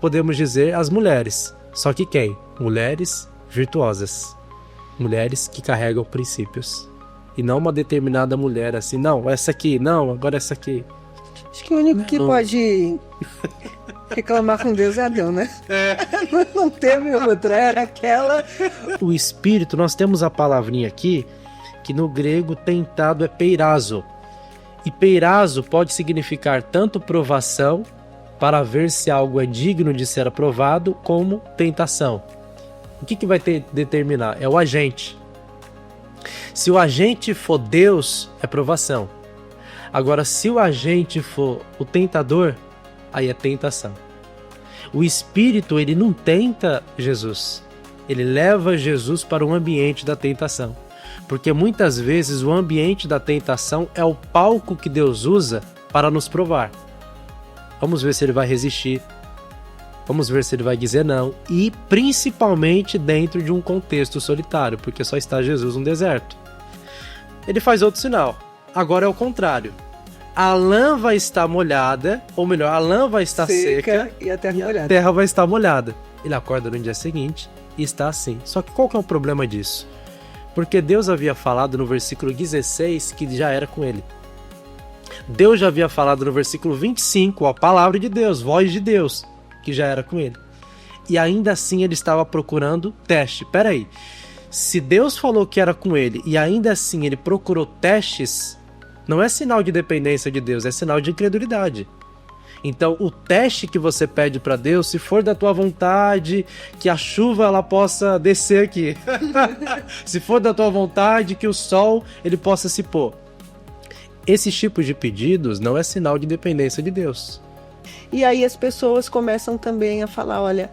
podemos dizer as mulheres. Só que quem? Mulheres virtuosas. Mulheres que carregam princípios. E não uma determinada mulher assim, não, essa aqui, não, agora essa aqui. Acho que o único que pode reclamar com Deus é Adão, né? Não teve outra, era aquela. O espírito, nós temos a palavrinha aqui, que no grego tentado é peirazo. E peirazo pode significar tanto provação, para ver se algo é digno de ser aprovado, como tentação. O que vai determinar? É o agente. Se o agente for Deus, é provação. Agora, se o agente for o tentador, aí é tentação. O Espírito, ele não tenta Jesus. Ele leva Jesus para o ambiente da tentação. Porque muitas vezes o ambiente da tentação é o palco que Deus usa para nos provar. Vamos ver se ele vai resistir. Vamos ver se ele vai dizer não. E principalmente dentro de um contexto solitário, porque só está Jesus no deserto. Ele faz outro sinal. Agora é o contrário. A lã vai estar molhada, ou melhor, a lã vai estar seca e a terra molhada. A terra vai estar molhada. Ele acorda no dia seguinte e está assim. Só que qual que é o problema disso? Porque Deus havia falado no versículo 16 que já era com ele. Deus já havia falado no versículo 25, a palavra de Deus, voz de Deus, que já era com ele. E ainda assim ele estava procurando teste. Peraí, se Deus falou que era com ele e ainda assim ele procurou testes, não é sinal de dependência de Deus, é sinal de incredulidade. Então o teste que você pede para Deus, se for da tua vontade, que a chuva ela possa descer aqui. Se for da tua vontade, que o sol ele possa se pôr. Esses tipos de pedidos não é sinal de dependência de Deus. E aí as pessoas começam também a falar, olha,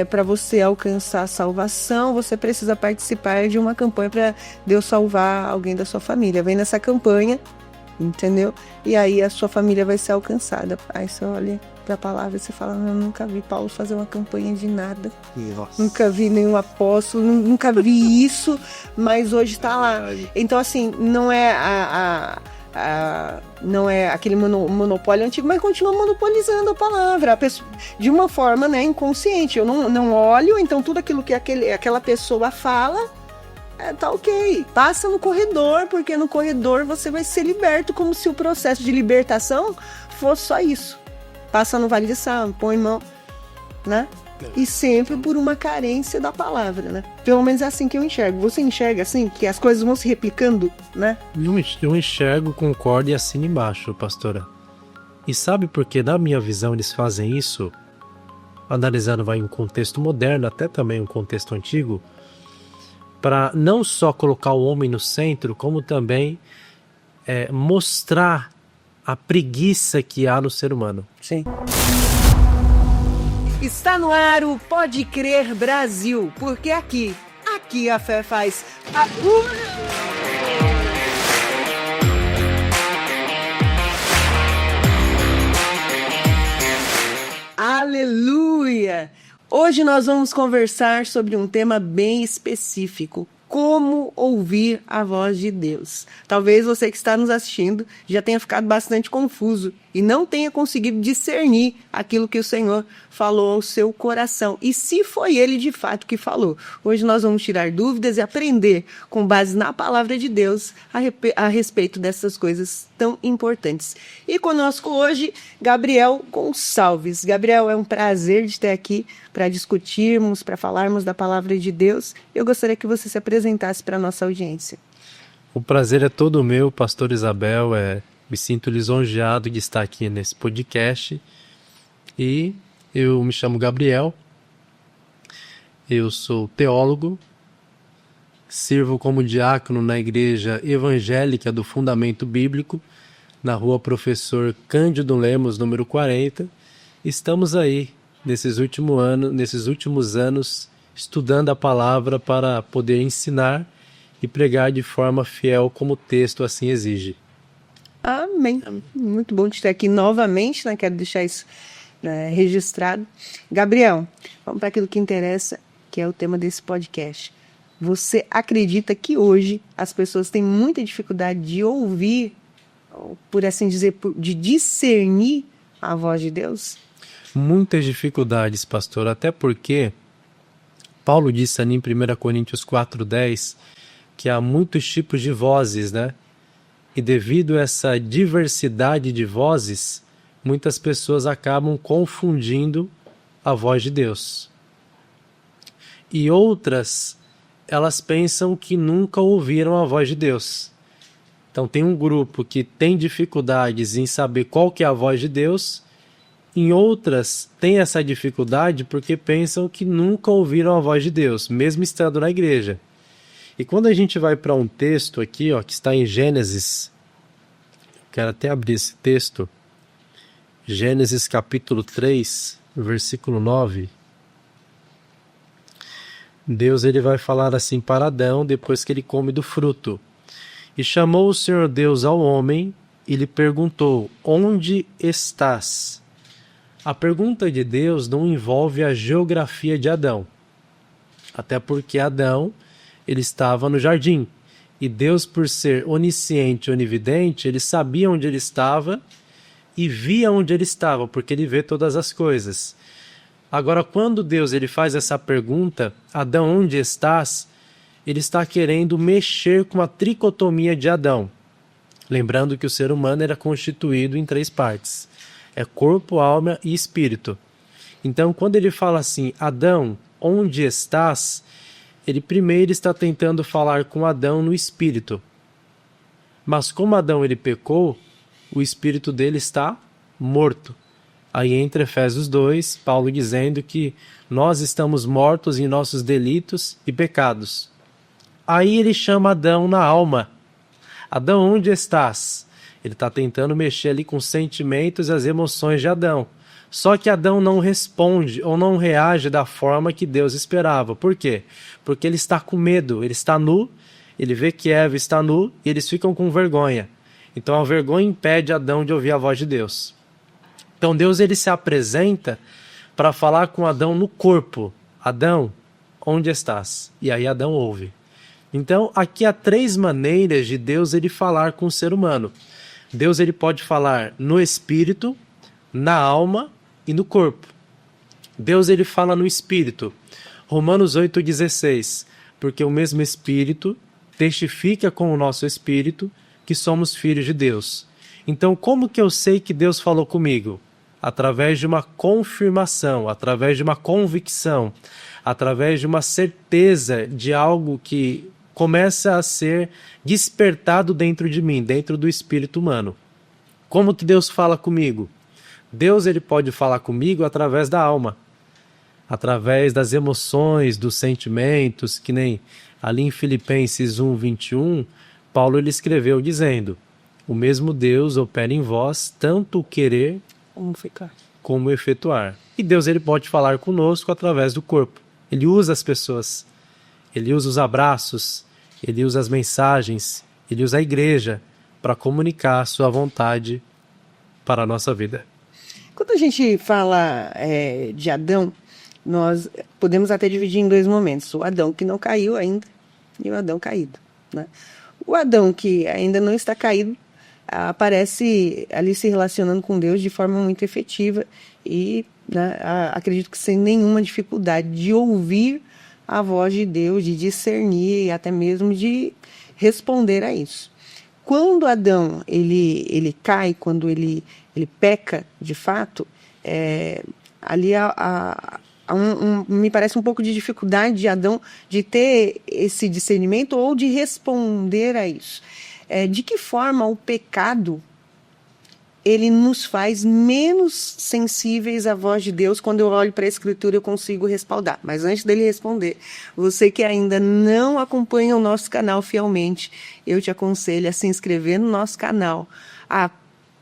para você alcançar a salvação, você precisa participar de uma campanha para Deus salvar alguém da sua família. Vem nessa campanha, entendeu? E aí a sua família vai ser alcançada. Aí você olha para a palavra e você fala, eu nunca vi Paulo fazer uma campanha de nada. Nossa. Nunca vi nenhum apóstolo, nunca vi isso, mas hoje está lá. Então assim, não é não é aquele monopólio antigo, mas continua monopolizando a palavra, a pessoa, de uma forma, né, inconsciente. Eu não olho, então tudo aquilo que aquela pessoa fala, tá ok. Passa no corredor, porque no corredor você vai ser liberto, como se o processo de libertação fosse só isso. Passa no vale de sal, põe mão, né? E sempre por uma carência da palavra, né? Pelo menos é assim que eu enxergo. Você enxerga assim, que as coisas vão se replicando, né? Eu enxergo, concordo e assino embaixo, pastora. E sabe por que, na minha visão, eles fazem isso? Analisando vai um contexto moderno, até também um contexto antigo, para não só colocar o homem no centro, como também mostrar a preguiça que há no ser humano. Sim. Está no ar o Pode Crer Brasil, porque aqui a fé faz barulho. Aleluia! Hoje nós vamos conversar sobre um tema bem específico. Como ouvir a voz de Deus. Talvez você que está nos assistindo já tenha ficado bastante confuso e não tenha conseguido discernir aquilo que o Senhor falou ao seu coração. E se foi Ele de fato que falou. Hoje nós vamos tirar dúvidas e aprender com base na palavra de Deus a respeito dessas coisas tão importantes. E conosco hoje, Gabriel Gonçalves. Gabriel, é um prazer de ter aqui para discutirmos, para falarmos da palavra de Deus. Eu gostaria que você se apresentasse para a nossa audiência. O prazer é todo meu, pastor Isabel. Me sinto lisonjeado de estar aqui nesse podcast. E eu me chamo Gabriel. Eu sou teólogo. Sirvo como diácono na Igreja Evangélica do Fundamento Bíblico, na rua Professor Cândido Lemos, número 40. Estamos aí, nesses últimos anos, estudando a palavra para poder ensinar e pregar de forma fiel como o texto assim exige. Amém. Muito bom te ter aqui novamente, né? Quero deixar isso registrado. Gabriel, vamos para aquilo que interessa, que é o tema desse podcast. Você acredita que hoje as pessoas têm muita dificuldade de ouvir, por assim dizer, de discernir a voz de Deus? Muitas dificuldades, pastor, até porque Paulo disse ali em 1 Coríntios 4:10 que há muitos tipos de vozes, né? E devido a essa diversidade de vozes, muitas pessoas acabam confundindo a voz de Deus. E outras, elas pensam que nunca ouviram a voz de Deus. Então tem um grupo que tem dificuldades em saber qual que é a voz de Deus, em outras tem essa dificuldade porque pensam que nunca ouviram a voz de Deus, mesmo estando na igreja. E quando a gente vai para um texto aqui, ó, que está em Gênesis, quero até abrir esse texto, Gênesis capítulo 3, versículo 9. Deus ele vai falar assim para Adão depois que ele come do fruto. E chamou o Senhor Deus ao homem e lhe perguntou: onde estás? A pergunta de Deus não envolve a geografia de Adão. Até porque Adão ele estava no jardim. E Deus, por ser onisciente e onividente, ele sabia onde ele estava e via onde ele estava, porque ele vê todas as coisas. Agora, quando Deus ele faz essa pergunta, Adão, onde estás? Ele está querendo mexer com a tricotomia de Adão. Lembrando que o ser humano era constituído em 3 partes. É corpo, alma e espírito. Então, quando ele fala assim, Adão, onde estás? Ele primeiro está tentando falar com Adão no espírito. Mas como Adão ele pecou, o espírito dele está morto. Aí entra Efésios 2, Paulo dizendo que nós estamos mortos em nossos delitos e pecados. Aí ele chama Adão na alma. Adão, onde estás? Ele está tentando mexer ali com os sentimentos e as emoções de Adão. Só que Adão não responde ou não reage da forma que Deus esperava. Por quê? Porque ele está com medo, ele está nu, ele vê que Eva está nu e eles ficam com vergonha. Então a vergonha impede Adão de ouvir a voz de Deus. Então Deus ele se apresenta para falar com Adão no corpo. Adão, onde estás? E aí Adão ouve. Então aqui há 3 maneiras de Deus ele falar com o ser humano. Deus ele pode falar no espírito, na alma e no corpo. Deus ele fala no espírito. Romanos 8,16. Porque o mesmo espírito testifica com o nosso espírito que somos filhos de Deus. Então como que eu sei que Deus falou comigo? Através de uma confirmação, através de uma convicção, através de uma certeza de algo que começa a ser despertado dentro de mim, dentro do espírito humano. Como que Deus fala comigo? Deus ele pode falar comigo através da alma, através das emoções, dos sentimentos, que nem ali em Filipenses 1:21, Paulo ele escreveu dizendo: o mesmo Deus opera em vós tanto o querer como o efetuar. E Deus ele pode falar conosco através do corpo. Ele usa as pessoas, ele usa os abraços, ele usa as mensagens, ele usa a igreja para comunicar a sua vontade para a nossa vida. Quando a gente fala de Adão, nós podemos até dividir em 2 momentos. O Adão que não caiu ainda e o Adão caído, né? O Adão que ainda não está caído aparece ali se relacionando com Deus de forma muito efetiva e, né, acredito que sem nenhuma dificuldade de ouvir a voz de Deus, de discernir e até mesmo de responder a isso. Quando Adão ele cai, quando ele peca de fato, ali me parece um pouco de dificuldade de Adão de ter esse discernimento ou de responder a isso. De que forma o pecado ele nos faz menos sensíveis à voz de Deus? Quando eu olho para a Escritura eu consigo respaldar. Mas antes dele responder, você que ainda não acompanha o nosso canal fielmente, eu te aconselho a se inscrever no nosso canal, a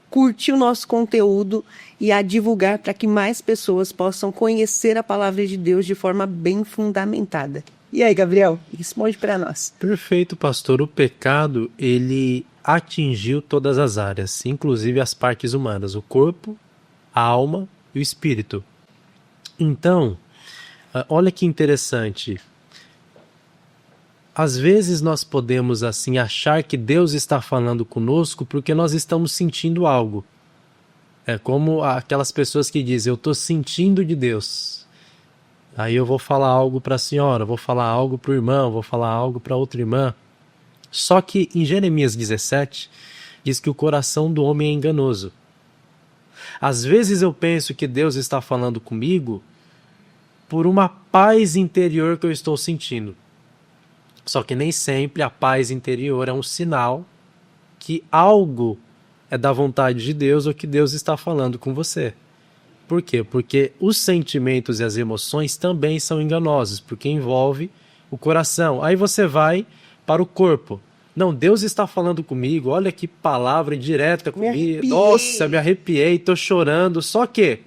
curtir o nosso conteúdo e a divulgar para que mais pessoas possam conhecer a palavra de Deus de forma bem fundamentada. E aí, Gabriel, responde para nós. Perfeito, pastor. O pecado, ele atingiu todas as áreas, inclusive as partes humanas, o corpo, a alma e o espírito. Então, olha que interessante. Às vezes nós podemos assim achar que Deus está falando conosco porque nós estamos sentindo algo. É como aquelas pessoas que dizem, eu estou sentindo de Deus. Aí eu vou falar algo para a senhora, vou falar algo para o irmão, vou falar algo para outra irmã. Só que em Jeremias 17, diz que o coração do homem é enganoso. Às vezes eu penso que Deus está falando comigo por uma paz interior que eu estou sentindo. Só que nem sempre a paz interior é um sinal que algo é da vontade de Deus ou que Deus está falando com você. Por quê? Porque os sentimentos e as emoções também são enganosos, porque envolve o coração. Aí você vai para o corpo. Não, Deus está falando comigo, olha que palavra direta comigo. Nossa, me arrepiei, estou chorando. Só que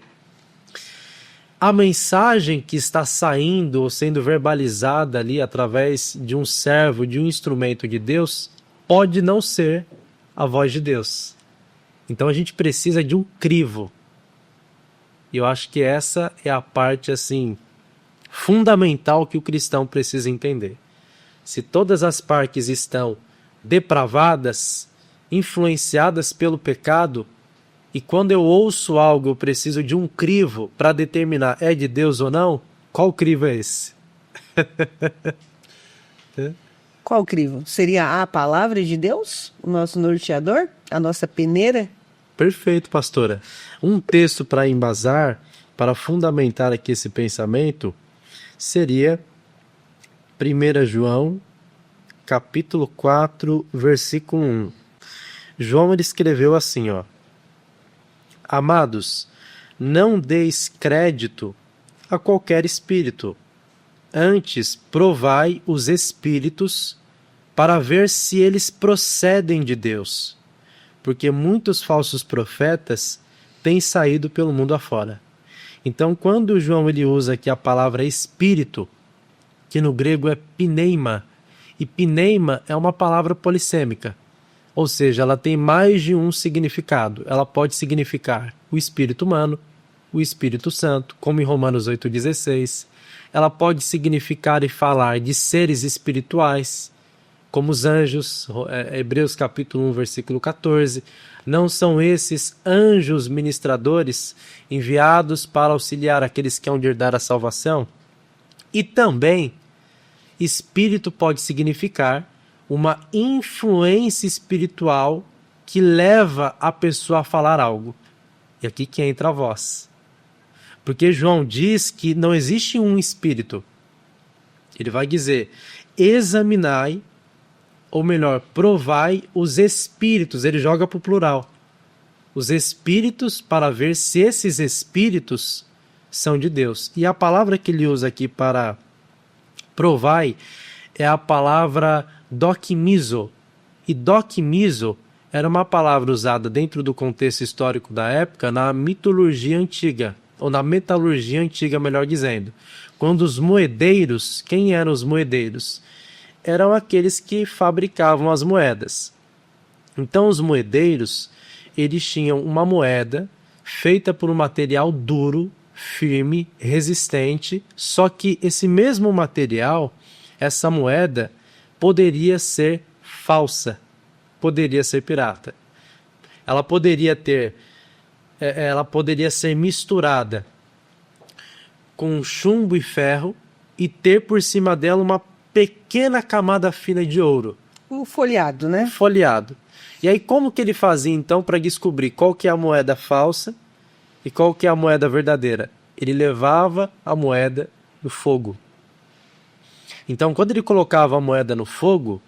a mensagem que está saindo ou sendo verbalizada ali através de um servo, de um instrumento de Deus, pode não ser a voz de Deus. Então a gente precisa de um crivo. E eu acho que essa é a parte assim fundamental que o cristão precisa entender. Se todas as partes estão depravadas, influenciadas pelo pecado, e quando eu ouço algo eu preciso de um crivo para determinar é de Deus ou não, qual crivo é esse? Qual crivo? Seria a palavra de Deus? O nosso norteador? A nossa peneira? Perfeito, pastora. Um texto para embasar, para fundamentar aqui esse pensamento, seria 1 João, capítulo 4, versículo 1. João ele escreveu assim, ó: Amados, não deis crédito a qualquer espírito, antes provai os espíritos para ver se eles procedem de Deus, porque muitos falsos profetas têm saído pelo mundo afora. Então, quando João ele usa aqui a palavra espírito, que no grego é pneima, e pneima é uma palavra polissêmica, ou seja, ela tem mais de um significado. Ela pode significar o espírito humano, o Espírito Santo, como em Romanos 8,16. Ela pode significar e falar de seres espirituais, como os anjos, Hebreus capítulo 1, versículo 14. Não são esses anjos ministradores enviados para auxiliar aqueles que hão de herdar a salvação? E também, espírito pode significar uma influência espiritual que leva a pessoa a falar algo. E aqui que entra a voz. Porque João diz que não existe um espírito. Ele vai dizer, examinai, ou melhor, provai os espíritos. Ele joga para o plural. Os espíritos para ver se esses espíritos são de Deus. E a palavra que ele usa aqui para provai é a palavra dokimizo. E dokimizo era uma palavra usada dentro do contexto histórico da época na mitologia antiga, ou na metalurgia antiga, melhor dizendo. Quando os moedeiros, quem eram os moedeiros? Eram aqueles que fabricavam as moedas. Então os moedeiros, eles tinham uma moeda feita por um material duro, firme, resistente, só que esse mesmo material, essa moeda, poderia ser falsa, poderia ser pirata. Ela poderia ser misturada com chumbo e ferro e ter por cima dela uma pequena camada fina de ouro. Um folheado, né? Folheado. E aí como que ele fazia então para descobrir qual que é a moeda falsa e qual que é a moeda verdadeira? Ele levava a moeda no fogo. Então quando ele colocava a moeda no fogo,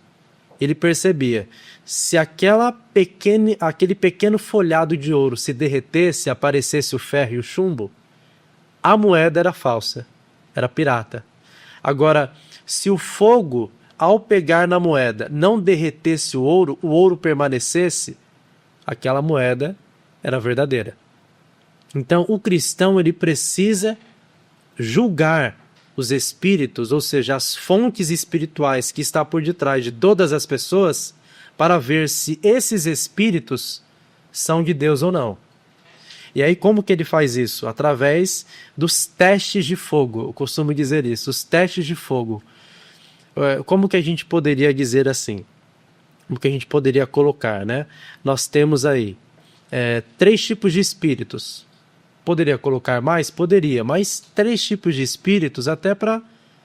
ele percebia se aquele pequeno folhado de ouro se derretesse, aparecesse o ferro e o chumbo, a moeda era falsa, era pirata. Agora, se o fogo, ao pegar na moeda, não derretesse o ouro permanecesse, aquela moeda era verdadeira. Então, o cristão ele precisa julgar os espíritos, ou seja, as fontes espirituais que está por detrás de todas as pessoas, para ver se esses espíritos são de Deus ou não. E aí como que ele faz isso? Através dos testes de fogo. Eu costumo dizer isso, os testes de fogo. Como que a gente poderia dizer assim? Como que a gente poderia colocar, né? Nós temos aí 3 tipos de espíritos. Poderia colocar mais? Poderia, mas 3 tipos de espíritos até para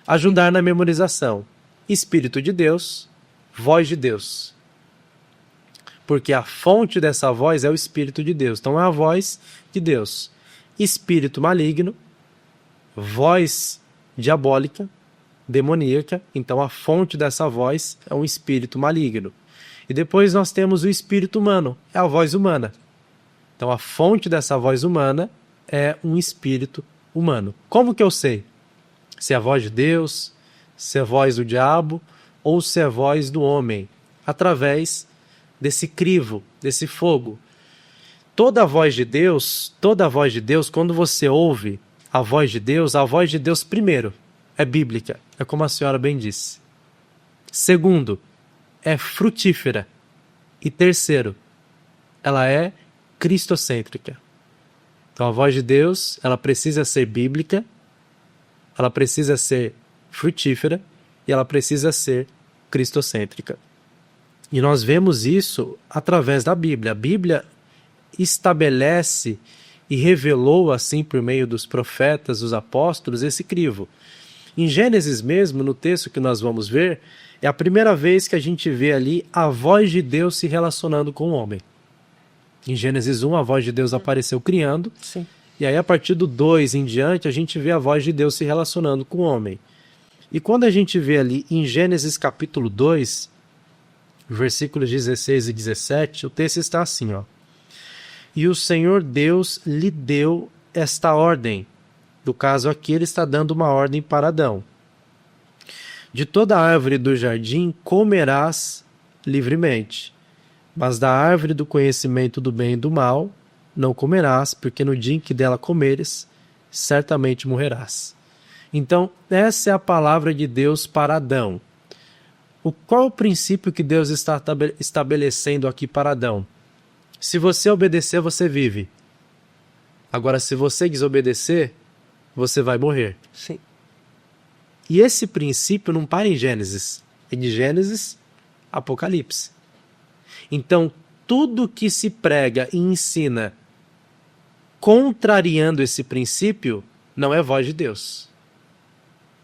ajudar na memorização. Espírito de Deus, voz de Deus. Porque a fonte dessa voz é o Espírito de Deus. Então é a voz de Deus. Espírito maligno, voz diabólica, demoníaca. Então a fonte dessa voz é um espírito maligno. E depois nós temos o espírito humano, é a voz humana. Então a fonte dessa voz humana é um espírito humano. Como que eu sei se é a voz de Deus, se é a voz do diabo ou se é a voz do homem? Através desse crivo, desse fogo. Toda a voz de Deus, quando você ouve a voz de Deus primeiro é bíblica, é como a senhora bem disse. Segundo, é frutífera. E terceiro, ela é cristocêntrica. Então a voz de Deus, ela precisa ser bíblica, ela precisa ser frutífera e ela precisa ser cristocêntrica. E nós vemos isso através da Bíblia. A Bíblia estabelece e revelou assim por meio dos profetas, dos apóstolos, esse crivo. Em Gênesis mesmo, no texto que nós vamos ver, é a primeira vez que a gente vê ali a voz de Deus se relacionando com o homem. Em Gênesis 1, a voz de Deus apareceu criando. Sim. E aí, a partir do 2 em diante, a gente vê a voz de Deus se relacionando com o homem. E quando a gente vê ali em Gênesis capítulo 2, versículos 16 e 17, o texto está assim, ó. E o Senhor Deus lhe deu esta ordem. No caso aqui, ele está dando uma ordem para Adão. De toda árvore do jardim comerás livremente, mas da árvore do conhecimento do bem e do mal não comerás, porque no dia em que dela comeres, certamente morrerás. Então, essa é a palavra de Deus para Adão. Qual é o princípio que Deus está estabelecendo aqui para Adão? Se você obedecer, você vive. Agora, se você desobedecer, você vai morrer. Sim. E esse princípio não para em Gênesis. É de Gênesis a Apocalipse. Então, tudo que se prega e ensina contrariando esse princípio não é voz de Deus.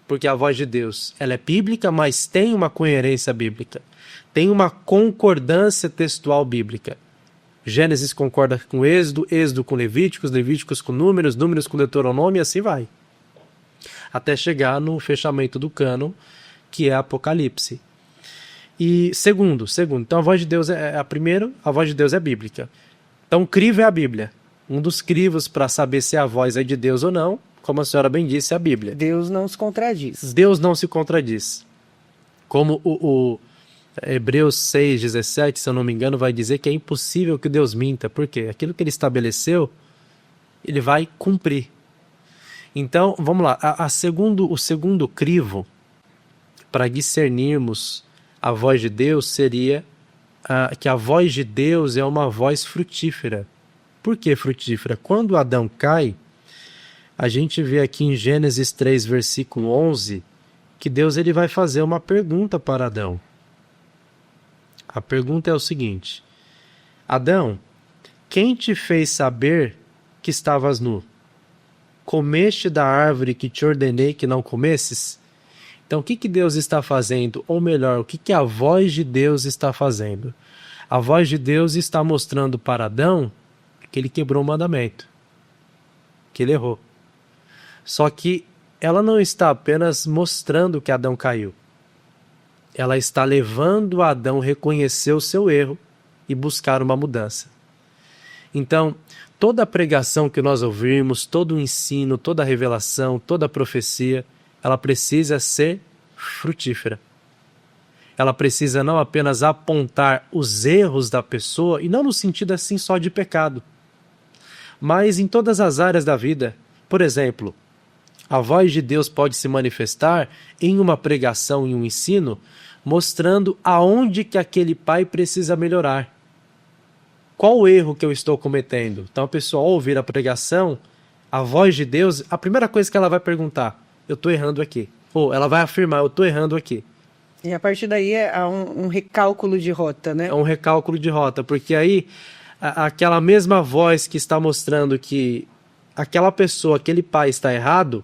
Porque a voz de Deus, ela é bíblica, mas tem uma coerência bíblica. Tem uma concordância textual bíblica. Gênesis concorda com Êxodo, Êxodo com Levíticos, Levíticos com Números, Números com Deuteronômio e assim vai. Até chegar no fechamento do cânon, que é Apocalipse. E segundo, então a voz de Deus a voz de Deus é bíblica. Então o crivo é a Bíblia. Um dos crivos para saber se a voz é de Deus ou não, como a senhora bem disse, é a Bíblia. Deus não se contradiz. Deus não se contradiz. Como o Hebreus 6,17, se eu não me engano, vai dizer que é impossível que Deus minta. Por quê? Aquilo que ele estabeleceu, ele vai cumprir. Então, vamos lá. O segundo crivo para discernirmos a voz de Deus seria que a voz de Deus é uma voz frutífera. Por que frutífera? Quando Adão cai, a gente vê aqui em Gênesis 3, versículo 11, que Deus ele vai fazer uma pergunta para Adão. A pergunta é o seguinte: Adão, quem te fez saber que estavas nu? Comeste da árvore que te ordenei que não comesses? Então, o que Deus está fazendo? Ou melhor, o que a voz de Deus está fazendo? A voz de Deus está mostrando para Adão que ele quebrou o mandamento, que ele errou. Só que ela não está apenas mostrando que Adão caiu. Ela está levando Adão a reconhecer o seu erro e buscar uma mudança. Então, toda a pregação que nós ouvimos, todo o ensino, toda a revelação, toda a profecia, ela precisa ser frutífera. Ela precisa não apenas apontar os erros da pessoa, e não no sentido assim só de pecado, mas em todas as áreas da vida. Por exemplo, a voz de Deus pode se manifestar em uma pregação, em um ensino, mostrando aonde que aquele pai precisa melhorar. Qual o erro que eu estou cometendo? Então a pessoa, ao ouvir a pregação, a voz de Deus, a primeira coisa que ela vai perguntar: eu estou errando aqui. Ou ela vai afirmar: eu estou errando aqui. E a partir daí é um recálculo de rota, né? É um recálculo de rota, porque aí aquela mesma voz que está mostrando que aquela pessoa, aquele pai está errado,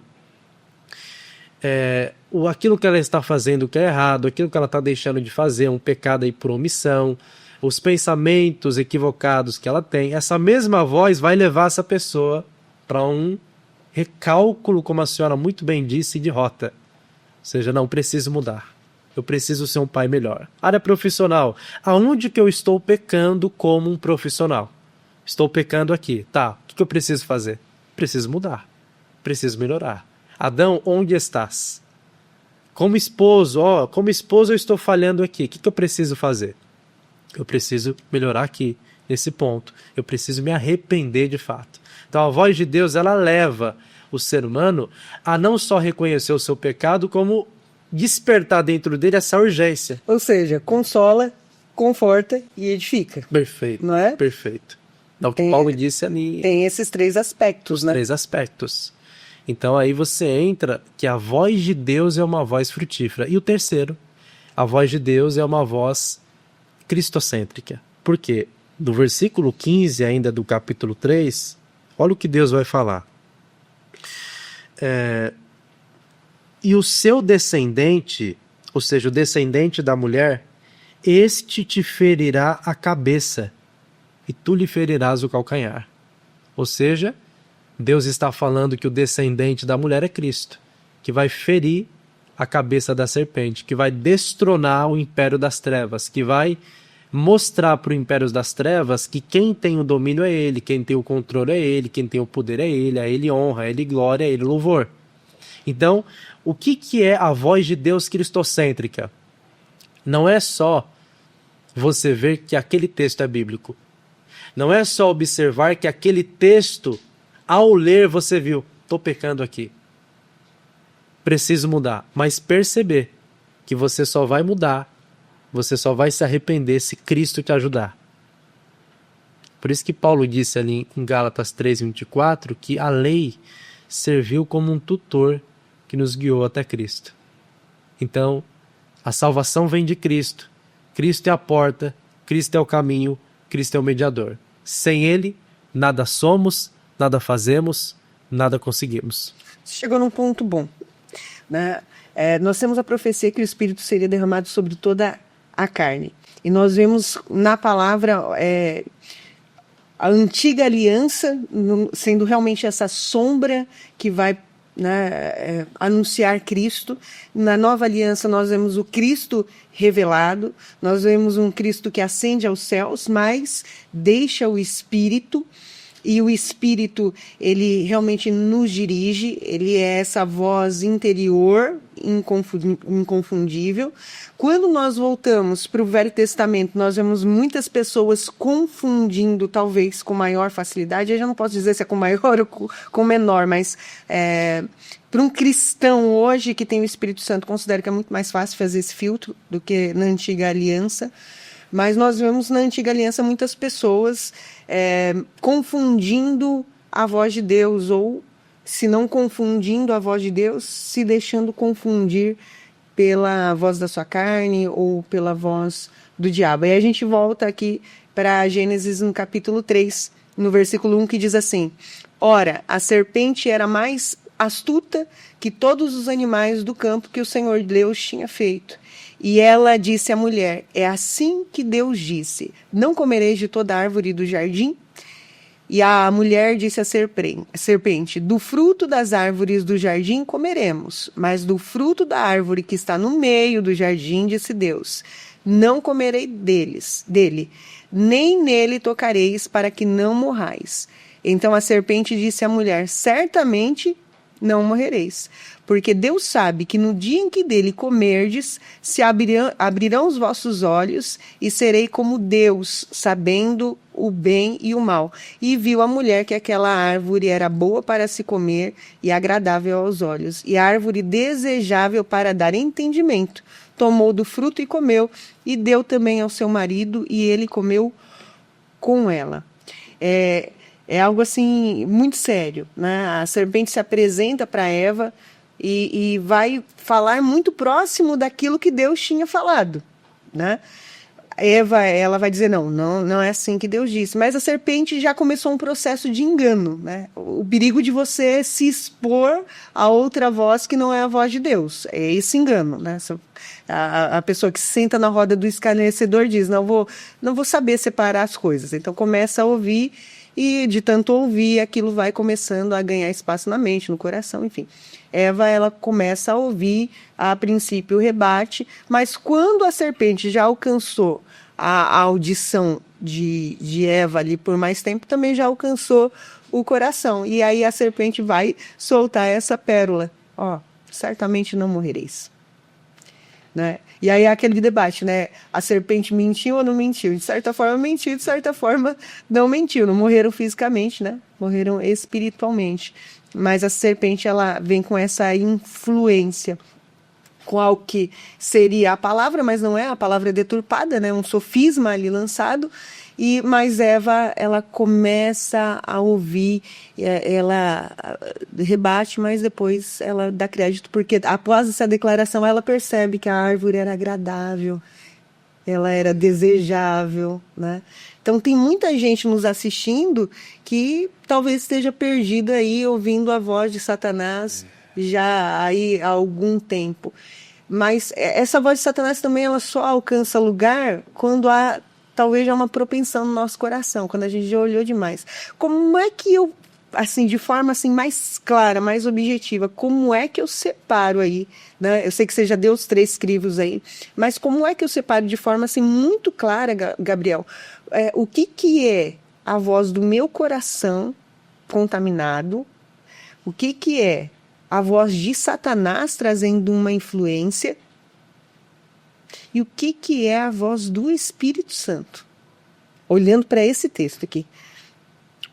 aquilo que ela está fazendo que é errado, aquilo que ela está deixando de fazer, um pecado aí por omissão, os pensamentos equivocados que ela tem, essa mesma voz vai levar essa pessoa para um recálculo, como a senhora muito bem disse, de rota. Ou seja, não, preciso mudar. Eu preciso ser um pai melhor. Área profissional. Aonde que eu estou pecando como um profissional? Estou pecando aqui. Tá, o que eu preciso fazer? Preciso mudar. Preciso melhorar. Adão, onde estás? Como esposo, eu estou falhando aqui. O que eu preciso fazer? Eu preciso melhorar aqui, nesse ponto. Eu preciso me arrepender de fato. Então a voz de Deus, ela leva o ser humano a não só reconhecer o seu pecado, como despertar dentro dele essa urgência. Ou seja, consola, conforta e edifica. Perfeito. Não é? Perfeito. É o que Paulo disse ali. Tem esses 3 aspectos, né? 3 aspectos. Então aí você entra que a voz de Deus é uma voz frutífera. E o terceiro, a voz de Deus é uma voz cristocêntrica. Por quê? Do versículo 15 ainda do capítulo 3, olha o que Deus vai falar. E o seu descendente, ou seja, o descendente da mulher, este te ferirá a cabeça e tu lhe ferirás o calcanhar. Ou seja, Deus está falando que o descendente da mulher é Cristo, que vai ferir a cabeça da serpente, que vai destronar o império das trevas, que vai mostrar para o império das trevas que quem tem o domínio é ele, quem tem o controle é ele, quem tem o poder é ele, a ele honra, a ele glória, a ele louvor. Então, o que é a voz de Deus cristocêntrica? Não é só você ver que aquele texto é bíblico. Não é só observar que aquele texto, ao ler, você viu, estou pecando aqui. Preciso mudar. Mas perceber que você só vai mudar, você só vai se arrepender se Cristo te ajudar. Por isso que Paulo disse ali em Gálatas 3:24 que a lei serviu como um tutor que nos guiou até Cristo. Então, a salvação vem de Cristo. Cristo é a porta, Cristo é o caminho, Cristo é o mediador. Sem Ele, nada somos, nada fazemos, nada conseguimos. Chegou num ponto bom, né? Nós temos a profecia que o Espírito seria derramado sobre toda a carne. E nós vemos na palavra a antiga aliança sendo realmente essa sombra que vai, né, anunciar Cristo. Na nova aliança nós vemos o Cristo revelado, nós vemos um Cristo que ascende aos céus, mas deixa o Espírito, e o Espírito, ele realmente nos dirige, ele é essa voz interior, inconfundível. Quando nós voltamos para o Velho Testamento, nós vemos muitas pessoas confundindo, talvez com maior facilidade, eu já não posso dizer se é com maior ou com menor, mas para um cristão hoje que tem o Espírito Santo, considero que é muito mais fácil fazer esse filtro do que na Antiga Aliança. Mas nós vemos na Antiga Aliança muitas pessoas confundindo a voz de Deus, ou, se não confundindo a voz de Deus, se deixando confundir pela voz da sua carne ou pela voz do diabo. Aí a gente volta aqui para Gênesis no capítulo 3, no versículo 1, que diz assim: Ora, a serpente era mais astuta que todos os animais do campo que o Senhor Deus tinha feito. E ela disse à mulher: é assim que Deus disse, não comereis de toda árvore do jardim? E a mulher disse à serpente: do fruto das árvores do jardim comeremos, mas do fruto da árvore que está no meio do jardim, disse Deus, não comerei dele, nem nele tocareis, para que não morrais. Então a serpente disse à mulher: certamente não morrereis, porque Deus sabe que no dia em que dele comerdes, se abrirão os vossos olhos, e serei como Deus, sabendo o bem e o mal. E viu a mulher que aquela árvore era boa para se comer e agradável aos olhos, e árvore desejável para dar entendimento. Tomou do fruto e comeu, e deu também ao seu marido, e ele comeu com ela. É algo assim muito sério, né? A serpente se apresenta para Eva e vai falar muito próximo daquilo que Deus tinha falado, né? Eva, ela vai dizer, não é assim que Deus disse. Mas a serpente já começou um processo de engano, né? O perigo de você se expor a outra voz que não é a voz de Deus. É esse engano, né? A pessoa que se senta na roda do escarnecedor diz, não vou saber separar as coisas. Então começa a ouvir e de tanto ouvir, aquilo vai começando a ganhar espaço na mente, no coração, enfim. Eva, ela começa a ouvir, a princípio rebate, mas quando a serpente já alcançou a audição de Eva ali por mais tempo, também já alcançou o coração. E aí a serpente vai soltar essa pérola. Ó, certamente não morrereis. Né? E aí é aquele debate, né? A serpente mentiu ou não mentiu? De certa forma mentiu, de certa forma não mentiu. Não morreram fisicamente, né? Morreram espiritualmente. Mas a serpente, ela vem com essa influência, com algo que seria a palavra, mas não é, a palavra é deturpada, né? Um sofisma ali lançado. Mas Eva, ela começa a ouvir, ela rebate, mas depois ela dá crédito, porque após essa declaração ela percebe que a árvore era agradável, ela era desejável, né? Então tem muita gente nos assistindo que talvez esteja perdida aí ouvindo a voz de Satanás já aí há algum tempo. Mas essa voz de Satanás também ela só alcança lugar quando há talvez já uma propensão no nosso coração, quando a gente já olhou demais. Como é que eu, assim, de forma assim, mais clara, mais objetiva, como é que eu separo aí, né? Eu sei que você já deu os 3 crivos aí, mas como é que eu separo de forma assim, muito clara, Gabriel, o que é a voz do meu coração contaminado, o que é a voz de Satanás trazendo uma influência, e o que é a voz do Espírito Santo? Olhando para esse texto aqui.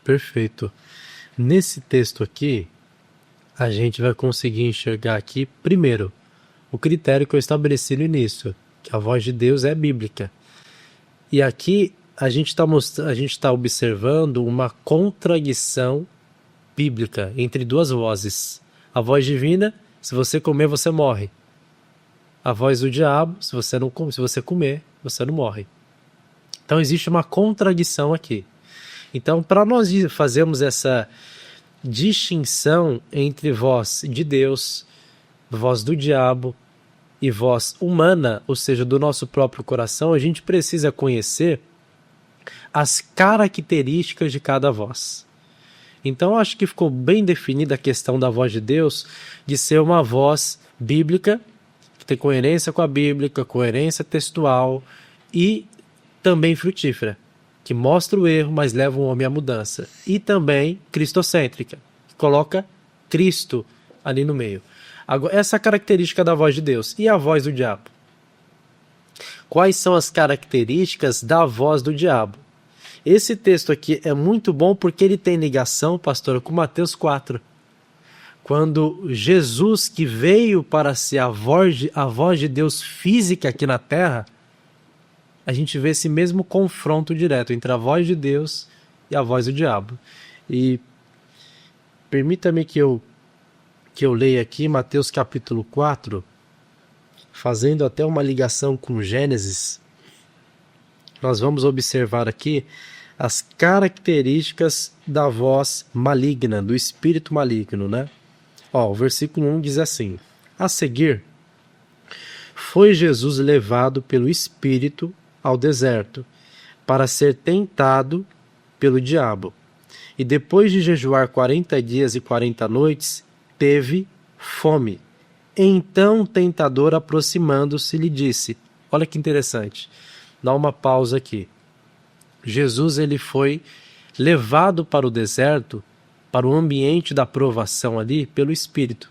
Perfeito. Nesse texto aqui, a gente vai conseguir enxergar aqui, primeiro, o critério que eu estabeleci no início, que a voz de Deus é bíblica. E aqui a gente está observando uma contradição bíblica entre duas vozes. A voz divina, se você comer, você morre. A voz do diabo, se você comer, você não morre. Então existe uma contradição aqui. Então, para nós fazermos essa distinção entre voz de Deus, voz do diabo e voz humana, ou seja, do nosso próprio coração, a gente precisa conhecer as características de cada voz. Então, acho que ficou bem definida a questão da voz de Deus de ser uma voz bíblica, que tem coerência com a Bíblia, coerência textual e também frutífera, que mostra o erro, mas leva o homem à mudança. E também cristocêntrica, que coloca Cristo ali no meio. Agora, essa é a característica da voz de Deus. E a voz do diabo? Quais são as características da voz do diabo? Esse texto aqui é muito bom porque ele tem ligação, pastora, com Mateus 4. Quando Jesus, que veio para ser a voz de Deus física aqui na Terra, a gente vê esse mesmo confronto direto entre a voz de Deus e a voz do diabo. E permita-me que eu leia aqui Mateus capítulo 4, fazendo até uma ligação com Gênesis. Nós vamos observar aqui as características da voz maligna, do espírito maligno, né? O versículo 1 diz assim: a seguir, foi Jesus levado pelo Espírito ao deserto, para ser tentado pelo diabo. E depois de jejuar 40 dias e 40 noites, teve fome. Então o tentador, aproximando-se, lhe disse, olha que interessante, dá uma pausa aqui. Jesus ele foi levado para o deserto, para o ambiente da provação ali, pelo Espírito.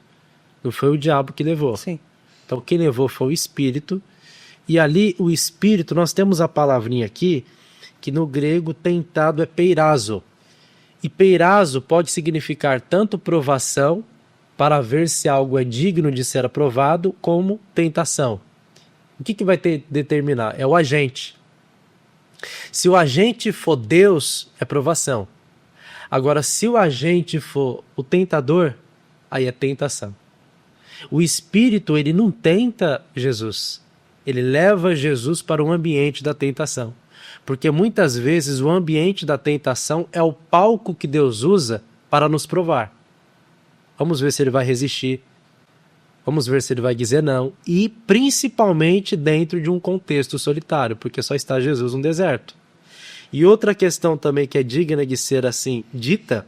Não foi o diabo que levou. Sim. Então quem levou foi o Espírito. E ali o Espírito, nós temos a palavrinha aqui, que no grego tentado é peirazo. E peirazo pode significar tanto provação, para ver se algo é digno de ser aprovado, como tentação. O que vai determinar? É o agente. Se o agente for Deus, é provação. Agora, se o agente for o tentador, aí é tentação. O Espírito, ele não tenta Jesus. Ele leva Jesus para o ambiente da tentação. Porque muitas vezes o ambiente da tentação é o palco que Deus usa para nos provar. Vamos ver se ele vai resistir. Vamos ver se ele vai dizer não. E principalmente dentro de um contexto solitário, porque só está Jesus no deserto. E outra questão também que é digna de ser assim dita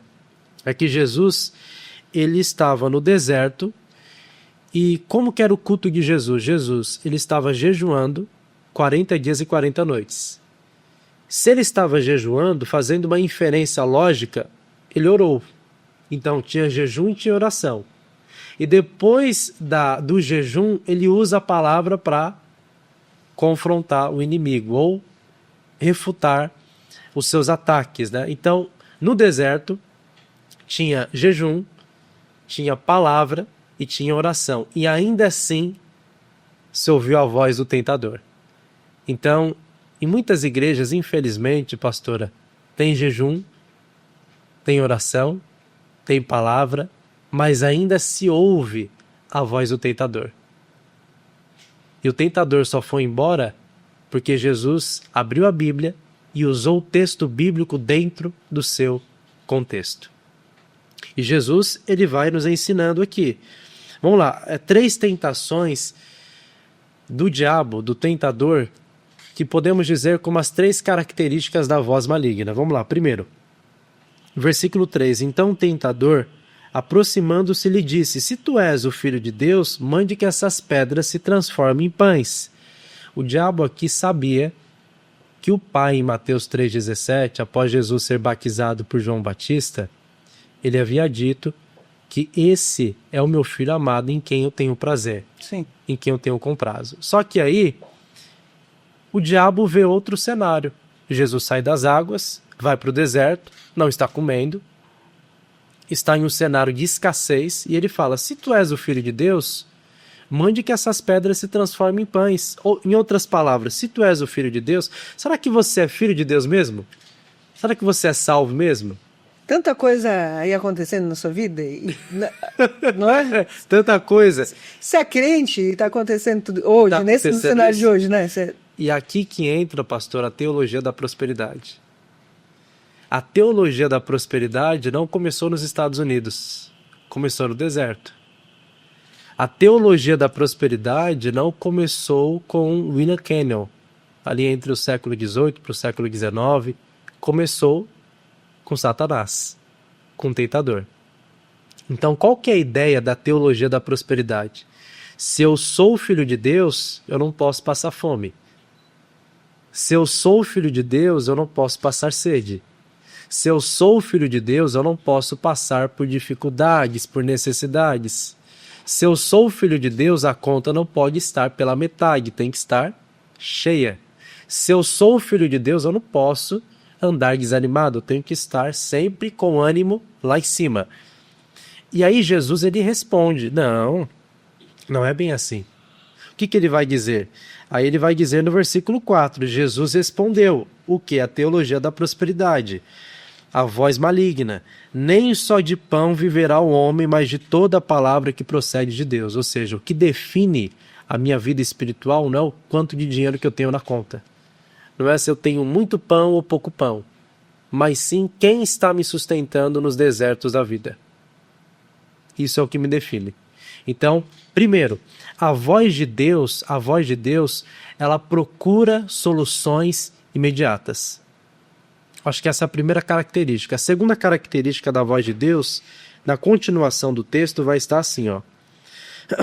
é que Jesus, ele estava no deserto. E como que era o culto de Jesus? Jesus, ele estava jejuando 40 dias e 40 noites. Se ele estava jejuando, fazendo uma inferência lógica, ele orou. Então tinha jejum e tinha oração. E depois do jejum, ele usa a palavra para confrontar o inimigo ou refutar os seus ataques, né? Então, no deserto, tinha jejum, tinha palavra e tinha oração. E ainda assim, se ouviu a voz do tentador. Então, em muitas igrejas, infelizmente, pastora, tem jejum, tem oração, tem palavra, mas ainda se ouve a voz do tentador. E o tentador só foi embora porque Jesus abriu a Bíblia e usou o texto bíblico dentro do seu contexto. E Jesus, ele vai nos ensinando aqui. Vamos lá, 3 tentações do diabo, do tentador, que podemos dizer como as 3 características da voz maligna. Vamos lá, primeiro, versículo 3. Então o tentador, aproximando-se, lhe disse: se tu és o Filho de Deus, mande que essas pedras se transformem em pães. O diabo aqui sabia que o Pai, em Mateus 3,17, após Jesus ser batizado por João Batista, ele havia dito que esse é o meu filho amado em quem eu tenho prazer, Sim. em quem eu tenho comprazo. Só que aí, o diabo vê outro cenário. Jesus sai das águas, vai para o deserto, não está comendo, está em um cenário de escassez, e ele fala: se tu és o Filho de Deus, mande que essas pedras se transformem em pães. Ou, em outras palavras, se tu és o Filho de Deus, será que você é filho de Deus mesmo? Será que você é salvo mesmo? Tanta coisa aí acontecendo na sua vida, não é? Tanta coisa. Você é crente e está acontecendo tudo hoje, Tá nesse acontecendo cenário isso. de hoje, né? Você... E aqui que entra, pastor, a teologia da prosperidade. A teologia da prosperidade não começou nos Estados Unidos, começou no deserto. A teologia da prosperidade não começou com William Canyon, ali entre o século XVIII para o século XIX, começou com Satanás, com o tentador. Então, qual que é a ideia da teologia da prosperidade? Se eu sou filho de Deus, eu não posso passar fome. Se eu sou filho de Deus, eu não posso passar sede. Se eu sou filho de Deus, eu não posso passar por dificuldades, por necessidades. Se eu sou filho de Deus, a conta não pode estar pela metade, tem que estar cheia. Se eu sou filho de Deus, eu não posso andar desanimado, eu tenho que estar sempre com ânimo lá em cima. E aí Jesus, ele responde: não é bem assim. O que ele vai dizer? Aí ele vai dizer no versículo 4, Jesus respondeu: o que? A teologia da prosperidade. A voz maligna: nem só de pão viverá o homem, mas de toda a palavra que procede de Deus. Ou seja, o que define a minha vida espiritual não é o quanto de dinheiro que eu tenho na conta. Não é se eu tenho muito pão ou pouco pão, mas sim quem está me sustentando nos desertos da vida. Isso é o que me define. Então, primeiro, a voz de Deus, ela procura soluções imediatas. Acho que essa é a primeira característica. A segunda característica da voz de Deus, na continuação do texto, vai estar assim, ó.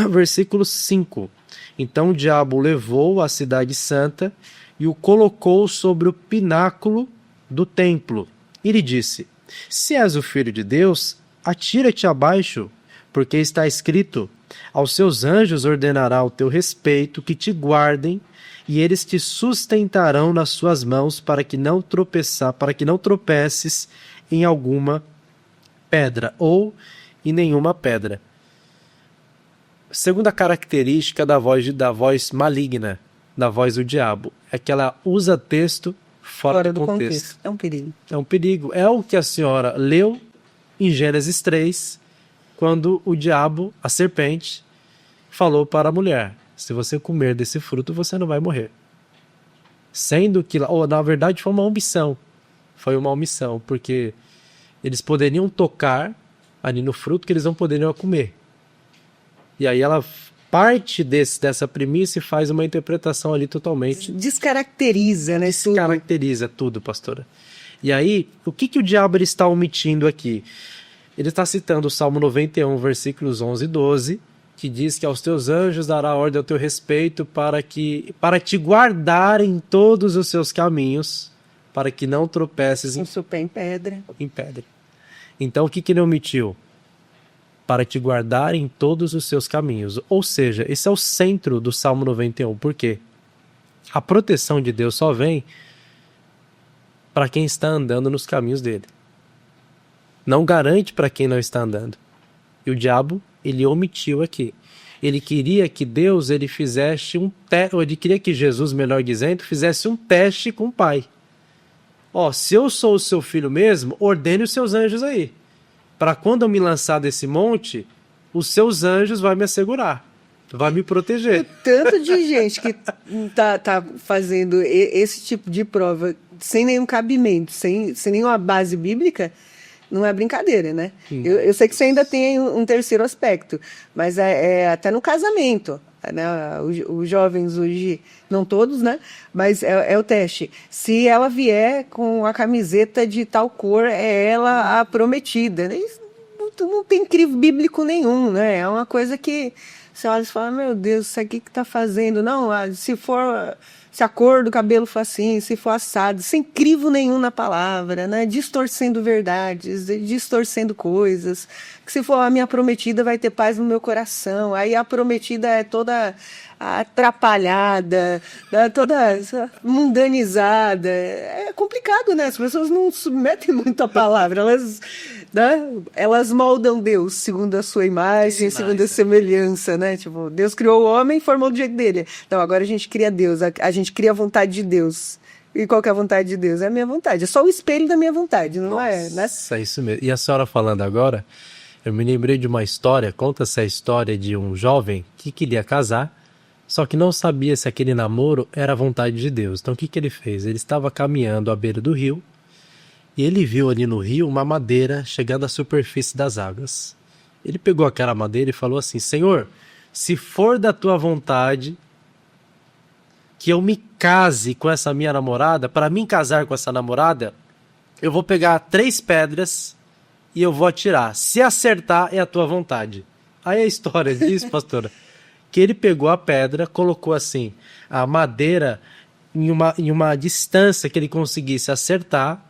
Versículo 5. Então o diabo levou a cidade santa e o colocou sobre o pináculo do templo. E lhe disse: se és o Filho de Deus, atira-te abaixo, porque está escrito: aos seus anjos ordenará o teu respeito, que te guardem, e eles te sustentarão nas suas mãos para que não tropeces em alguma pedra ou em nenhuma pedra. Segunda característica da voz maligna, da voz do diabo, é que ela usa texto fora do contexto. É um perigo. É um perigo. É o que a senhora leu em Gênesis 3, quando o diabo, a serpente, falou para a mulher: se você comer desse fruto, você não vai morrer. Sendo que, na verdade, foi uma omissão. Foi uma omissão, porque eles poderiam tocar ali no fruto que eles não poderiam comer. E aí ela parte dessa premissa e faz uma interpretação ali totalmente... Descaracteriza, né? Descaracteriza tudo, pastora. E aí, o que o diabo está omitindo aqui? Ele está citando o Salmo 91, versículos 11 e 12, que diz que aos teus anjos dará ordem ao teu respeito para te guardar em todos os seus caminhos, para que não tropeces em seu pé em pedra. Então, o que ele omitiu? Para te guardar em todos os seus caminhos. Ou seja, esse é o centro do Salmo 91. Por quê? A proteção de Deus só vem para quem está andando nos caminhos dele. Não garante para quem não está andando. E o diabo, ele omitiu aqui. Ele queria que Deus, ele fizesse ele queria que Jesus, melhor dizendo, fizesse um teste com o Pai. Se eu sou o seu filho mesmo, ordene os seus anjos aí. Para quando eu me lançar desse monte, os seus anjos vão me assegurar, vai me proteger. Tanto de gente que tá fazendo esse tipo de prova sem nenhum cabimento, sem nenhuma base bíblica, não é brincadeira, né? Eu sei que isso ainda tem um terceiro aspecto, mas é até no casamento. Né? Os jovens hoje, não todos, né? Mas é o teste. Se ela vier com a camiseta de tal cor, é ela a prometida. Isso não tem crivo bíblico nenhum, né? É uma coisa que você olha e fala, meu Deus, isso aqui que tá fazendo? Não, se a cor do cabelo for assim, se for assado, sem crivo nenhum na palavra, né? Distorcendo verdades, distorcendo coisas. Que se for a minha prometida, vai ter paz no meu coração. Aí a prometida é toda atrapalhada, toda mundanizada. É complicado, né? As pessoas não submetem muito a palavra. Elas moldam Deus segundo a sua imagem, segundo a semelhança, né? Tipo, Deus criou o homem e formou do jeito dele. Então agora a gente cria Deus, a gente cria a vontade de Deus. E qual que é a vontade de Deus? É a minha vontade. É só o espelho da minha vontade, não é? Nossa, é isso mesmo. E a senhora falando agora, eu me lembrei de uma história, conta-se a história de um jovem que queria casar, só que não sabia se aquele namoro era a vontade de Deus. Então o que ele fez? Ele estava caminhando à beira do rio e ele viu ali no rio uma madeira chegando à superfície das águas. Ele pegou aquela madeira e falou assim, Senhor, se for da tua vontade que eu me case com essa minha namorada, para mim casar com essa namorada, eu vou pegar 3 pedras e eu vou atirar. Se acertar, é a tua vontade. Aí a história diz, pastora, que ele pegou a pedra, colocou assim, a madeira em uma distância que ele conseguisse acertar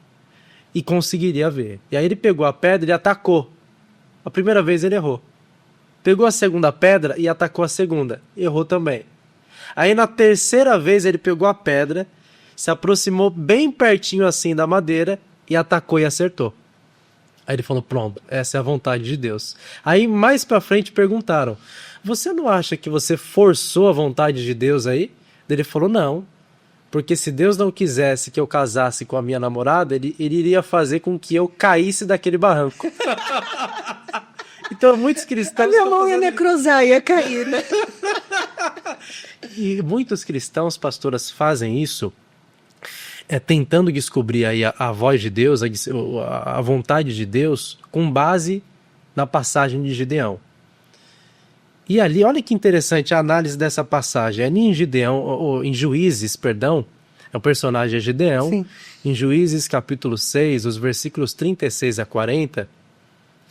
e conseguiria ver. E aí ele pegou a pedra e atacou. A primeira vez ele errou. Pegou a segunda pedra e atacou a segunda. Errou também. Aí na terceira vez ele pegou a pedra, se aproximou bem pertinho assim da madeira e atacou e acertou. Aí ele falou, pronto, essa é a vontade de Deus. Aí mais pra frente perguntaram, você não acha que você forçou a vontade de Deus aí? Ele falou, não, porque se Deus não quisesse que eu casasse com a minha namorada, ele iria fazer com que eu caísse daquele barranco. Então muitos cristãos... A minha mão ia necrosar, ia cair, né? E muitos cristãos, pastoras, fazem isso tentando descobrir aí a voz de Deus, a vontade de Deus, com base na passagem de Gideão. E ali, olha que interessante a análise dessa passagem. Ali em Juízes, o personagem é Gideão. Sim. Em Juízes capítulo 6, os versículos 36 a 40,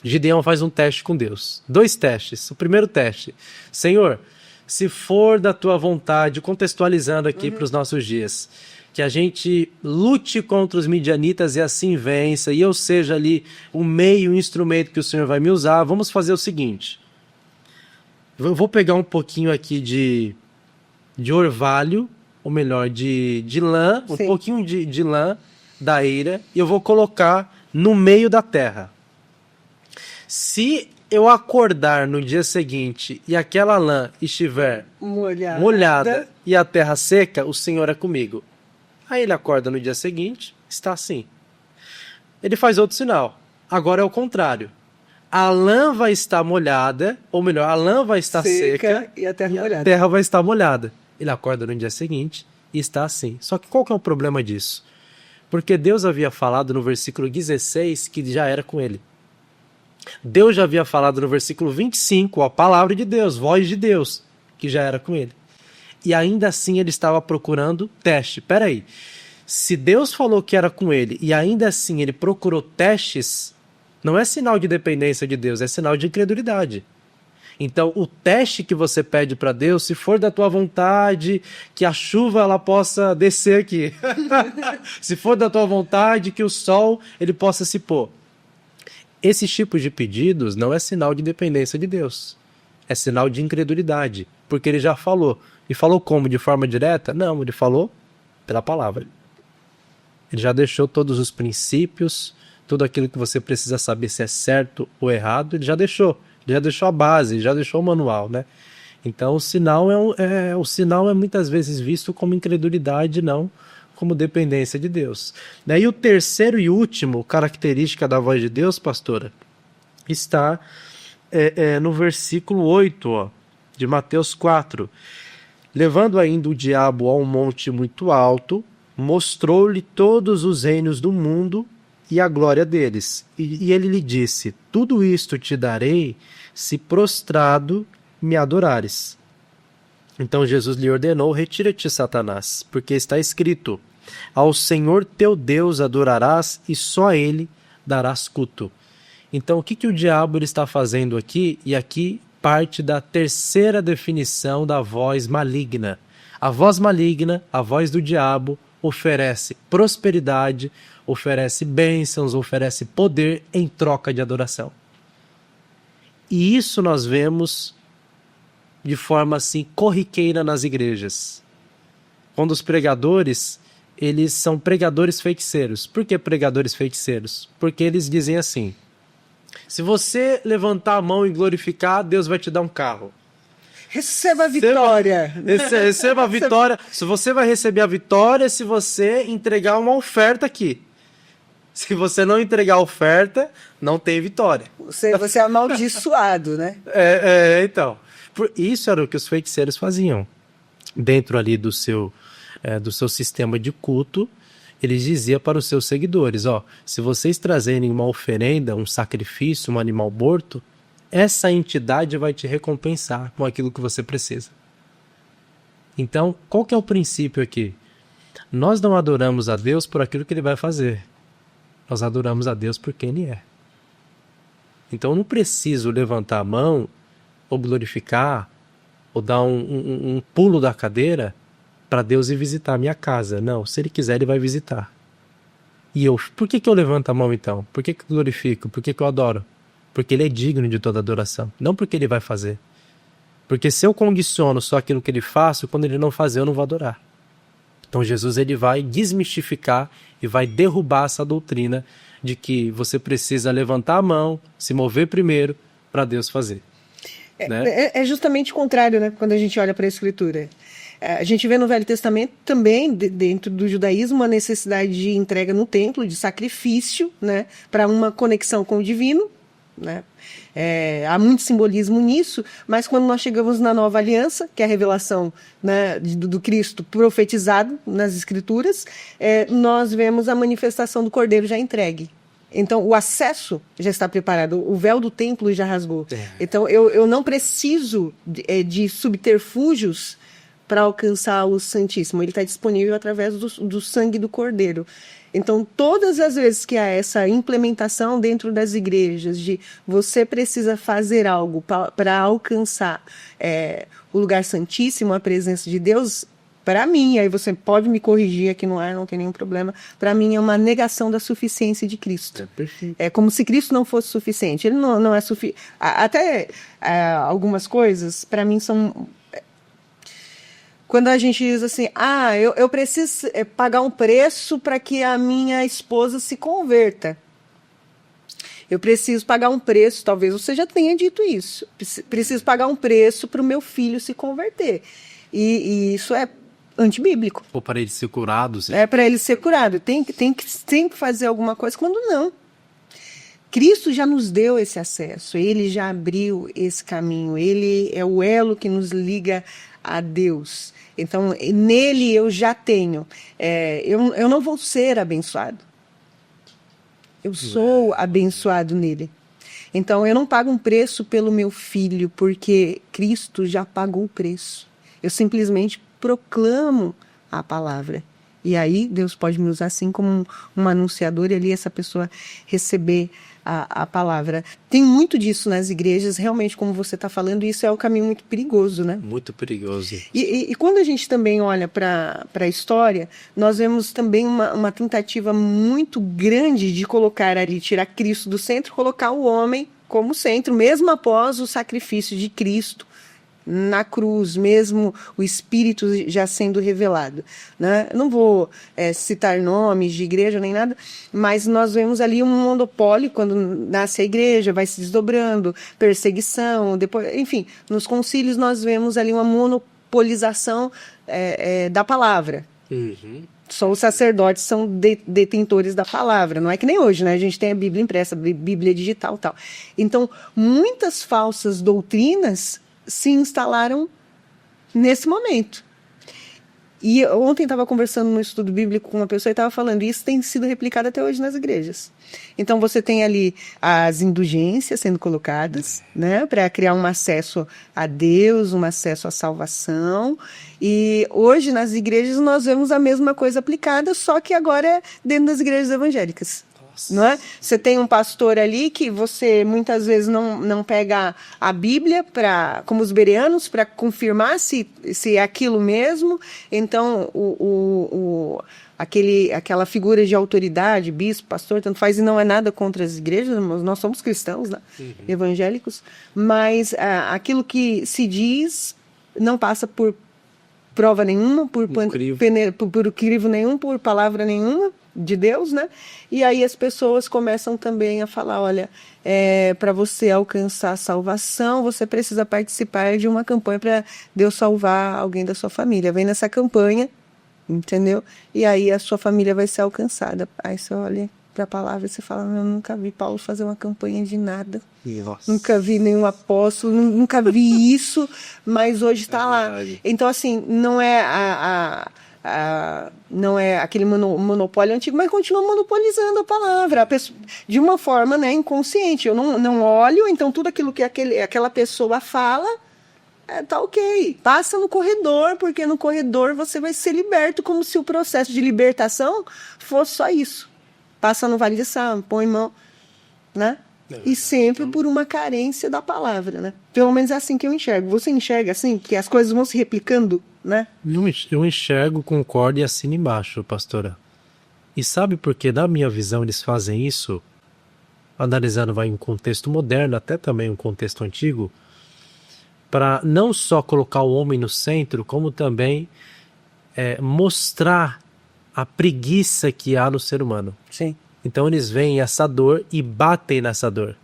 Gideão faz um teste com Deus. 2 testes. O primeiro teste, Senhor, se for da tua vontade, contextualizando aqui para os nossos dias, que a gente lute contra os midianitas e assim vença, e eu seja ali o meio, o instrumento que o Senhor vai me usar, vamos fazer o seguinte. Eu vou pegar um pouquinho aqui de orvalho, ou melhor, de lã, um pouquinho de lã da eira, e eu vou colocar no meio da terra. Se eu acordar no dia seguinte e aquela lã estiver molhada e a terra seca, o Senhor é comigo. Aí ele acorda no dia seguinte, está assim. Ele faz outro sinal. Agora é o contrário. a lã vai estar molhada, ou melhor, a lã vai estar seca e a terra molhada. A terra vai estar molhada. Ele acorda no dia seguinte e está assim. Só que qual que é o problema disso? Porque Deus havia falado no versículo 16 que já era com ele. Deus já havia falado no versículo 25, a palavra de Deus, voz de Deus, que já era com ele. E ainda assim ele estava procurando teste. Peraí, se Deus falou que era com ele e ainda assim ele procurou testes, não é sinal de dependência de Deus, é sinal de incredulidade. Então, o teste que você pede para Deus, se for da tua vontade, que a chuva ela possa descer aqui. Se for da tua vontade, que o sol ele possa se pôr. Esses tipos de pedidos não é sinal de dependência de Deus. É sinal de incredulidade, porque ele já falou. E falou como? De forma direta? Não, ele falou pela palavra. Ele já deixou todos os princípios, tudo aquilo que você precisa saber se é certo ou errado, ele já deixou. Ele já deixou a base, já deixou o manual, né? Então o sinal é muitas vezes visto como incredulidade, não como dependência de Deus. Daí o terceiro e último característica da voz de Deus, pastora, está no versículo 8, ó, de Mateus 4. Levando ainda o diabo a um monte muito alto, mostrou-lhe todos os reinos do mundo e a glória deles. E ele lhe disse: tudo isto te darei, se prostrado me adorares. Então Jesus lhe ordenou: retira-te, Satanás, porque está escrito: ao Senhor teu Deus adorarás e só a ele darás culto. Então o que o diabo ele está fazendo aqui? E aqui parte da terceira definição da voz maligna. A voz maligna, a voz do diabo, oferece prosperidade, oferece bênçãos, oferece poder em troca de adoração. E isso nós vemos de forma assim corriqueira nas igrejas. Quando os pregadores, eles são pregadores feiticeiros. Por que pregadores feiticeiros? Porque eles dizem assim: se você levantar a mão e glorificar, Deus vai te dar um carro. Receba a vitória. Receba a vitória. Se você vai receber a vitória, se você entregar uma oferta aqui. Se você não entregar a oferta, não tem vitória. Você é amaldiçoado, né? Então. Isso era o que os feiticeiros faziam. Dentro ali do seu sistema de culto, eles diziam para os seus seguidores: ó, se vocês trazerem uma oferenda, um sacrifício, um animal morto, essa entidade vai te recompensar com aquilo que você precisa. Então, qual que é o princípio aqui? Nós não adoramos a Deus por aquilo que ele vai fazer. Nós adoramos a Deus por quem ele é. Então, eu não preciso levantar a mão, ou glorificar, ou dar um pulo da cadeira para Deus ir visitar a minha casa. Não, se ele quiser, ele vai visitar. E por que eu levanto a mão então? Por que eu glorifico? Por que eu adoro? Porque ele é digno de toda adoração, não porque ele vai fazer. Porque se eu condiciono só aquilo que ele faz, quando ele não fazer, eu não vou adorar. Então Jesus ele vai desmistificar e vai derrubar essa doutrina de que você precisa levantar a mão, se mover primeiro para Deus fazer. Né? É justamente o contrário, né? Quando a gente olha para a Escritura. A gente vê no Velho Testamento também, dentro do judaísmo, uma necessidade de entrega no templo, de sacrifício, né? Para uma conexão com o divino. Né? Há muito simbolismo nisso, mas quando nós chegamos na Nova Aliança, que é a revelação, né, do Cristo profetizado nas Escrituras, nós vemos a manifestação do Cordeiro já entregue. Então, o acesso já está preparado, o véu do templo já rasgou. Então, eu não preciso de subterfúgios para alcançar o Santíssimo. Ele está disponível através do sangue do Cordeiro. Então, todas as vezes que há essa implementação dentro das igrejas de você precisa fazer algo para alcançar o lugar santíssimo, a presença de Deus, para mim, aí você pode me corrigir aqui no ar, não tem nenhum problema, para mim é uma negação da suficiência de Cristo. É como se Cristo não fosse suficiente. Ele não é suficiente. Até algumas coisas, para mim, são... Quando a gente diz assim, eu preciso pagar um preço para que a minha esposa se converta. Eu preciso pagar um preço, talvez você já tenha dito isso. Preciso pagar um preço para o meu filho se converter. E isso é antibíblico. Ou para ele ser curado. É para ele ser curado. Tem que fazer alguma coisa quando não. Cristo já nos deu esse acesso, ele já abriu esse caminho, ele é o elo que nos liga a Deus. Então, nele eu já tenho. Eu não vou ser abençoado. Eu sou abençoado nele. Então, eu não pago um preço pelo meu filho, porque Cristo já pagou o preço. Eu simplesmente proclamo a palavra. E aí, Deus pode me usar assim como um anunciador e ali essa pessoa receber a palavra. Tem muito disso nas igrejas, realmente, como você está falando, isso é um caminho muito perigoso, né? Muito perigoso. E quando a gente também olha para a história, nós vemos também uma tentativa muito grande de colocar ali, tirar Cristo do centro, colocar o homem como centro, mesmo após o sacrifício de Cristo na cruz, mesmo o Espírito já sendo revelado, né? Eu não vou citar nomes de igreja nem nada, mas nós vemos ali um monopólio quando nasce a igreja, vai se desdobrando, perseguição, depois, enfim, nos concílios nós vemos ali uma monopolização da palavra. Uhum. Só os sacerdotes são detentores da palavra, não é que nem hoje, né? A gente tem a Bíblia impressa, a Bíblia digital e tal. Então, muitas falsas doutrinas se instalaram nesse momento. E ontem estava conversando no estudo bíblico com uma pessoa e estava falando, isso tem sido replicado até hoje nas igrejas. Então você tem ali as indulgências sendo colocadas, né, para criar um acesso a Deus, um acesso à salvação. E hoje nas igrejas nós vemos a mesma coisa aplicada, só que agora é dentro das igrejas evangélicas. Não é? Você tem um pastor ali que você muitas vezes não pega a Bíblia como os bereanos para confirmar se é aquilo mesmo. Então aquela figura de autoridade, bispo, pastor, tanto faz, e não é nada contra as igrejas, nós somos cristãos, né? Evangélicos, mas aquilo que se diz não passa por prova nenhuma, por crivo nenhum, por palavra nenhuma de Deus, né? E aí as pessoas começam também a falar, olha, para você alcançar a salvação, você precisa participar de uma campanha para Deus salvar alguém da sua família. Vem nessa campanha, entendeu? E aí a sua família vai ser alcançada. Aí você olha para a palavra e você fala, eu nunca vi Paulo fazer uma campanha de nada. Nossa. Nunca vi nenhum apóstolo, nunca vi isso, mas hoje está lá. Então, assim, não é não é aquele monopólio antigo, mas continua monopolizando a palavra, de uma forma, né, inconsciente. Eu não olho, então tudo aquilo que aquela pessoa fala tá ok. Passa no corredor, porque no corredor você vai ser liberto, como se o processo de libertação fosse só isso. Passa no vale de Sá, põe mão, né? E sempre por uma carência da palavra, né? Pelo menos é assim que eu enxergo. Você enxerga assim, que as coisas vão se replicando, né? Eu enxergo, concordo e assino embaixo, pastora. E sabe por que, na minha visão, eles fazem isso? Analisando vai em um contexto moderno, até também um contexto antigo, para não só colocar o homem no centro, como também mostrar a preguiça que há no ser humano. Sim. Então eles veem essa dor e batem nessa dor.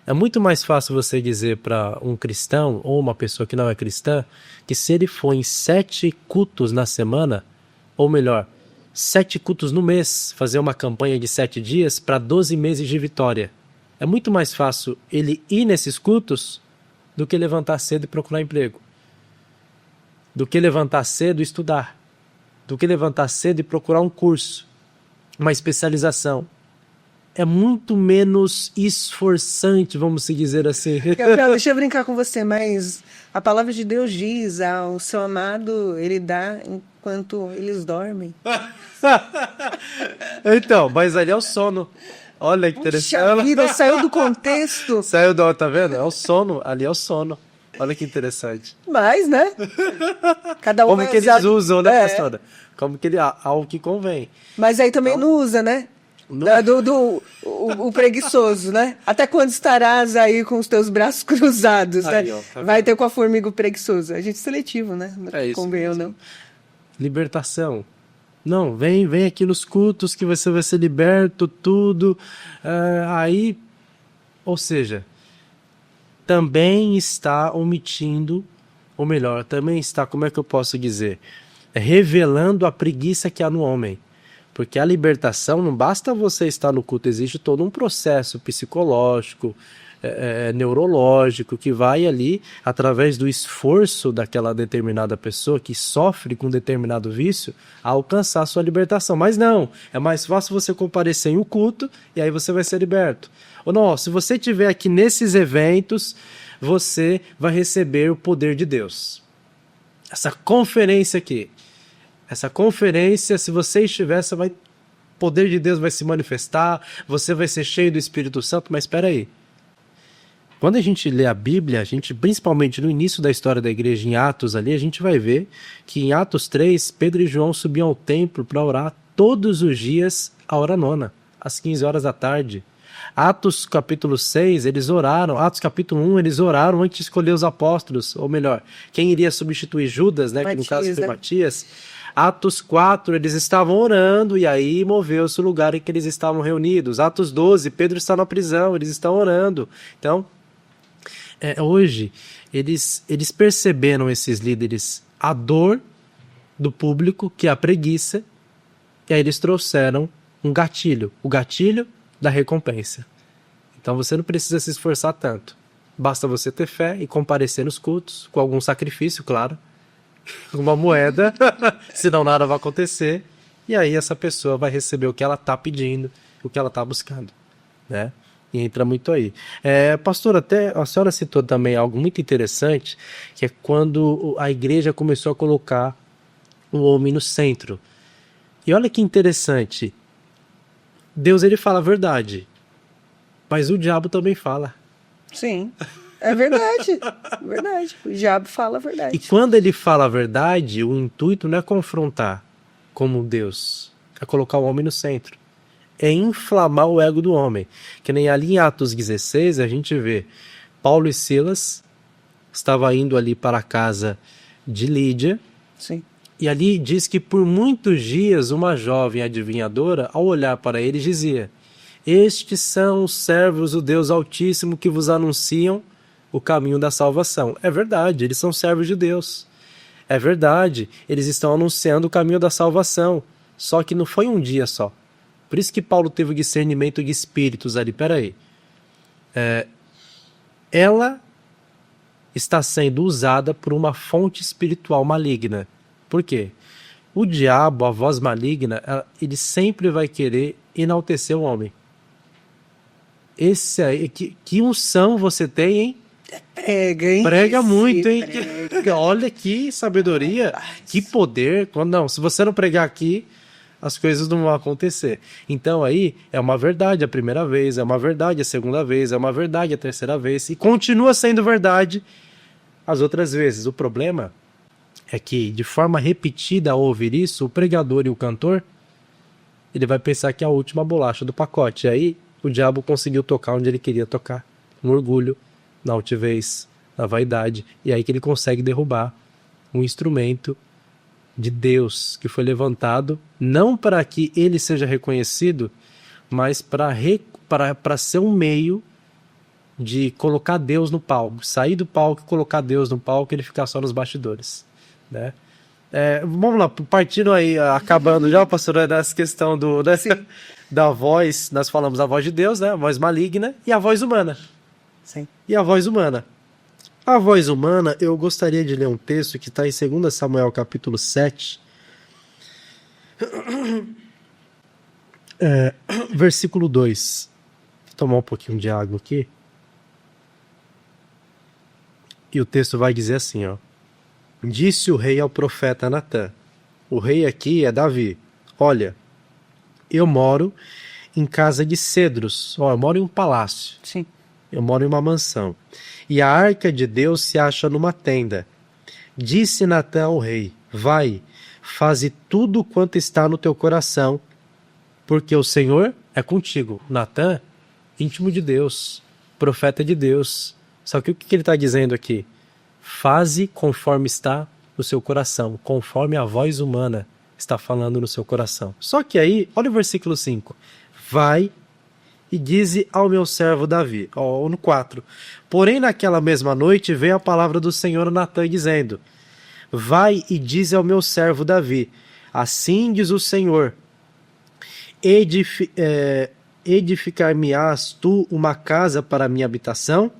É muito mais fácil você dizer para um cristão ou uma pessoa que não é cristã que se ele for em 7 cultos na semana, ou melhor, 7 cultos no mês, fazer uma campanha de 7 dias para 12 meses de vitória. É muito mais fácil ele ir nesses cultos do que levantar cedo e procurar emprego. Do que levantar cedo e estudar. Do que levantar cedo e procurar um curso. Uma especialização. É muito menos esforçante, vamos se dizer assim. Gabriel, deixa eu brincar com você, mas a palavra de Deus diz, ao seu amado, ele dá enquanto eles dormem. Então, mas ali é o sono. Olha que interessante. Puxa vida, saiu do contexto. Saiu do, tá vendo? É o sono, ali é o sono. Olha que interessante. Mas, né? Cada um como que eles usam, né, pastora? Como que ele ao que convém. Mas aí também não usa, né? O preguiçoso, né? Até quando estarás aí com os teus braços cruzados, aí, né? Ó, tá vai ter com a formiga o preguiçoso. A gente é seletivo, né? Convém ou não. Libertação. Não, vem aqui nos cultos que você vai ser liberto, tudo. Aí, ou seja, também está omitindo, ou melhor, também está, como é que eu posso dizer? Revelando a preguiça que há no homem. Porque a libertação não basta você estar no culto, existe todo um processo psicológico, neurológico, que vai ali, através do esforço daquela determinada pessoa que sofre com determinado vício, a alcançar a sua libertação. Mas não, é mais fácil você comparecer em um culto e aí você vai ser liberto. Ou não, se você estiver aqui nesses eventos, você vai receber o poder de Deus. Essa conferência aqui, se você estiver, o poder de Deus vai se manifestar, você vai ser cheio do Espírito Santo. Mas espera aí. Quando a gente lê a Bíblia, principalmente no início da história da igreja, em Atos ali, a gente vai ver que em Atos 3, Pedro e João subiam ao templo para orar todos os dias a hora nona, às 15 horas da tarde. Atos capítulo 6, eles oraram. Atos capítulo 1, eles oraram antes de escolher os apóstolos, ou melhor, quem iria substituir Judas, né, que no caso foi Matias. Atos 4, eles estavam orando e aí moveu-se o lugar em que eles estavam reunidos. Atos 12, Pedro está na prisão, eles estão orando. Então, hoje, eles perceberam, esses líderes, a dor do público, que é a preguiça, e aí eles trouxeram um gatilho, o gatilho da recompensa. Então você não precisa se esforçar tanto. Basta você ter fé e comparecer nos cultos, com algum sacrifício, claro, uma moeda, senão nada vai acontecer, e aí essa pessoa vai receber o que ela está pedindo, o que ela está buscando, né? E entra muito aí. Pastor, até a senhora citou também algo muito interessante, que é quando a igreja começou a colocar o homem no centro. E olha que interessante, Deus, ele fala a verdade, mas o diabo também fala. Sim, é verdade, verdade. O diabo fala a verdade. E quando ele fala a verdade, o intuito não é confrontar como Deus, é colocar o homem no centro. É inflamar o ego do homem. Que nem ali em Atos 16 a gente vê Paulo e Silas estavam indo ali para a casa de Lídia. Sim. E ali diz que por muitos dias uma jovem adivinhadora, ao olhar para eles, dizia: estes são os servos do Deus Altíssimo que vos anunciam o caminho da salvação. É verdade, eles são servos de Deus. É verdade, eles estão anunciando o caminho da salvação. Só que não foi um dia só. Por isso que Paulo teve o discernimento de espíritos ali. Peraí. Ela está sendo usada por uma fonte espiritual maligna. Por quê? O diabo, a voz maligna, ele sempre vai querer enaltecer o homem. Esse aí, que unção você tem, hein? Prega, hein? Prega muito, hein? Prega. Olha que sabedoria, que poder. Não, se você não pregar aqui, as coisas não vão acontecer. Então aí é uma verdade a primeira vez, é uma verdade a segunda vez, é uma verdade a terceira vez, e continua sendo verdade as outras vezes. O problema é que, de forma repetida ao ouvir isso, o pregador e o cantor, ele vai pensar que é a última bolacha do pacote. E aí o diabo conseguiu tocar onde ele queria tocar, no orgulho, na altivez, na vaidade, e aí que ele consegue derrubar um instrumento de Deus que foi levantado, não para que ele seja reconhecido, mas para ser um meio de colocar Deus no palco, sair do palco e colocar Deus no palco e ele ficar só nos bastidores, né? Vamos lá, partindo aí, acabando já, pastor, nessa questão da voz. Nós falamos a voz de Deus, né? A voz maligna e a voz humana. Sim. E a voz humana. A voz humana, eu gostaria de ler um texto que está em 2 Samuel capítulo 7, versículo 2. Vou tomar um pouquinho de água aqui. E o texto vai dizer assim, ó. Disse o rei ao profeta Natã. O rei aqui é Davi. Olha, eu moro em casa de cedros. Eu moro em um palácio. Sim. Eu moro em uma mansão. E a arca de Deus se acha numa tenda. Disse Natã ao rei: vai, faze tudo quanto está no teu coração, porque o Senhor é contigo. Natã, íntimo de Deus, profeta de Deus. Só que o que ele está dizendo aqui? Faze conforme está no seu coração, conforme a voz humana está falando no seu coração. Só que aí, olha o versículo 5. Vai e dize ao meu servo Davi, no 4. Porém, naquela mesma noite veio a palavra do Senhor a Natã dizendo: vai e dize ao meu servo Davi, assim diz o Senhor, edificar-me-ás tu uma casa para a minha habitação?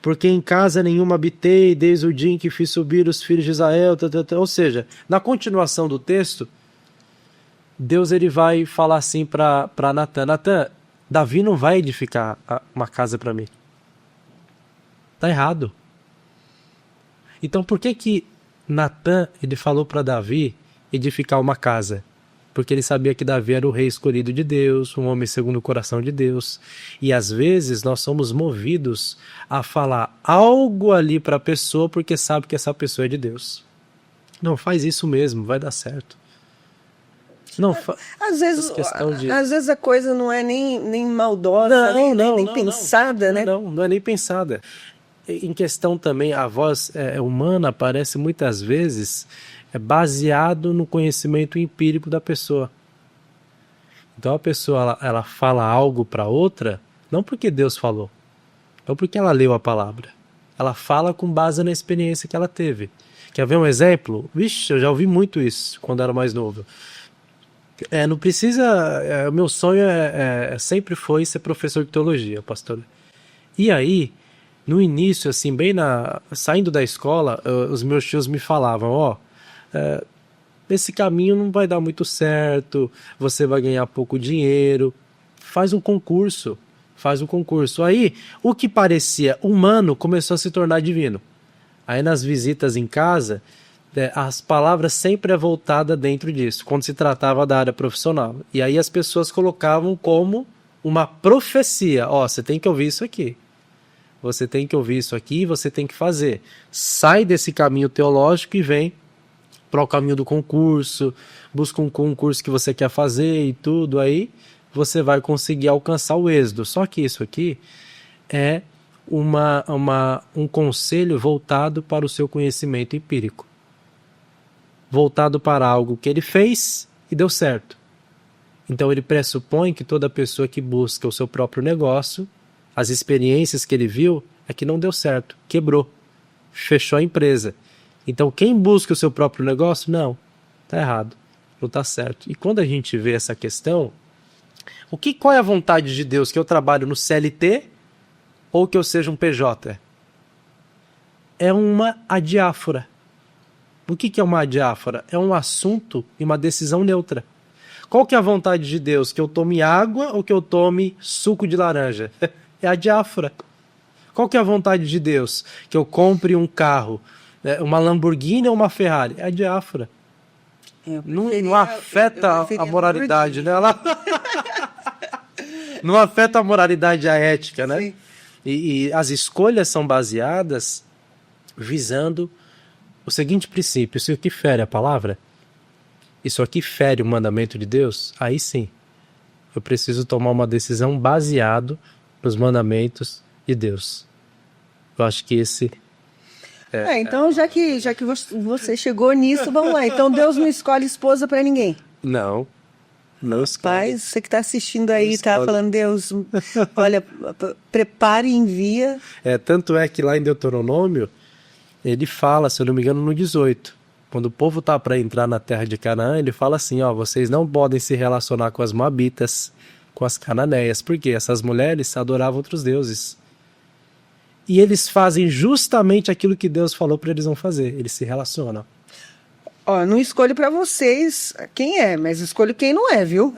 Porque em casa nenhuma habitei desde o dia em que fiz subir os filhos de Israel. Ou seja, na continuação do texto, Deus ele vai falar assim para Natan: Natan, Davi não vai edificar uma casa para mim. Tá errado. Então por que Natan ele falou para Davi edificar uma casa? Porque ele sabia que Davi era o rei escolhido de Deus, um homem segundo o coração de Deus. E às vezes nós somos movidos a falar algo ali para a pessoa porque sabe que essa pessoa é de Deus. Não, faz isso mesmo, vai dar certo. Não, às vezes a coisa não é nem maldosa, nem pensada, né? Não é nem pensada. Em questão também, a voz humana aparece muitas vezes baseado no conhecimento empírico da pessoa. Então a pessoa ela fala algo para outra, não porque Deus falou, não porque ela leu a palavra. Ela fala com base na experiência que ela teve. Quer ver um exemplo? Vixe, eu já ouvi muito isso quando era mais novo. Não precisa... o meu sonho sempre foi ser professor de teologia, pastor. E aí, no início, assim, saindo da escola, os meus tios me falavam, esse caminho não vai dar muito certo, você vai ganhar pouco dinheiro, faz um concurso. Aí, o que parecia humano começou a se tornar divino. Aí nas visitas em casa, as palavras sempre voltadas dentro disso, quando se tratava da área profissional. E aí as pessoas colocavam como uma profecia, você tem que ouvir isso aqui. Você tem que ouvir isso aqui, você tem que fazer. Sai desse caminho teológico e vem para o caminho do concurso, busca um concurso que você quer fazer e tudo, aí você vai conseguir alcançar o êxito. Só que isso aqui é um conselho voltado para o seu conhecimento empírico. Voltado para algo que ele fez e deu certo. Então ele pressupõe que toda pessoa que busca o seu próprio negócio, as experiências que ele viu é que não deu certo, quebrou, fechou a empresa. Então quem busca o seu próprio negócio, não, está errado, não está certo. E quando a gente vê essa questão, qual é a vontade de Deus? Que eu trabalhe no CLT ou que eu seja um PJ? É uma adiáfora. O que é uma adiáfora? É um assunto e uma decisão neutra. Qual que é a vontade de Deus? Que eu tome água ou que eu tome suco de laranja? É a diáfora. Qual que é a vontade de Deus? Que eu compre um carro, uma Lamborghini ou uma Ferrari? É a diáfora. Não afeta a moralidade, né? Não afeta a moralidade e a ética, né? Sim. E as escolhas são baseadas visando o seguinte princípio: isso aqui fere a palavra? Isso aqui fere o mandamento de Deus? Aí sim, eu preciso tomar uma decisão baseado nos mandamentos de Deus. Eu acho que esse... então, já que você chegou nisso, vamos lá. Então, Deus não escolhe esposa para ninguém? Não escolhe. Pai, você que está assistindo aí, está falando, Deus, olha, prepare e envia. Tanto é que lá em Deuteronômio, ele fala, se eu não me engano, no 18, quando o povo está para entrar na terra de Canaã, ele fala assim, vocês não podem se relacionar com as moabitas, com as cananeias, porque essas mulheres adoravam outros deuses. E eles fazem justamente aquilo que Deus falou para eles não fazer, eles se relacionam. Não escolho para vocês quem é, mas escolho quem não é, viu?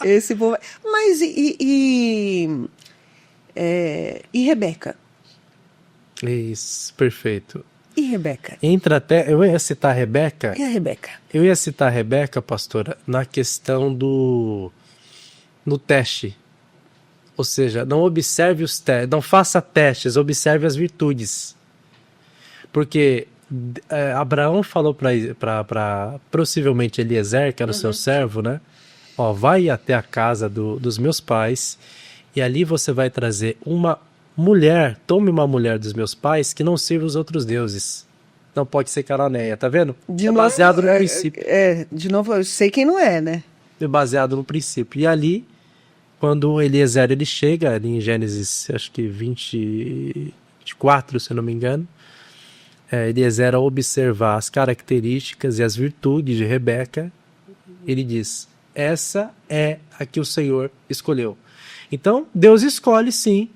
esse povo... Mas e Rebeca? Isso, perfeito. E Rebeca? Eu ia citar Rebeca. E a Rebeca? Eu ia citar Rebeca, pastora, na questão no teste. Ou seja, não observe os testes, não faça testes, observe as virtudes. Porque Abraão falou para possivelmente Eliezer, que era o seu servo, né? Vai até a casa dos meus pais e ali você vai trazer uma mulher, tome uma mulher dos meus pais que não sirva os outros deuses. Não pode ser cananeia, tá vendo? Baseado no princípio. De novo, eu sei quem não é, né? Baseado no princípio. E ali, quando Eliezer ele chega, ali em Gênesis, acho que 24, se eu não me engano, Eliezer, ao observar as características e as virtudes de Rebeca, ele diz, essa é a que o Senhor escolheu. Então, Deus escolhe, sim,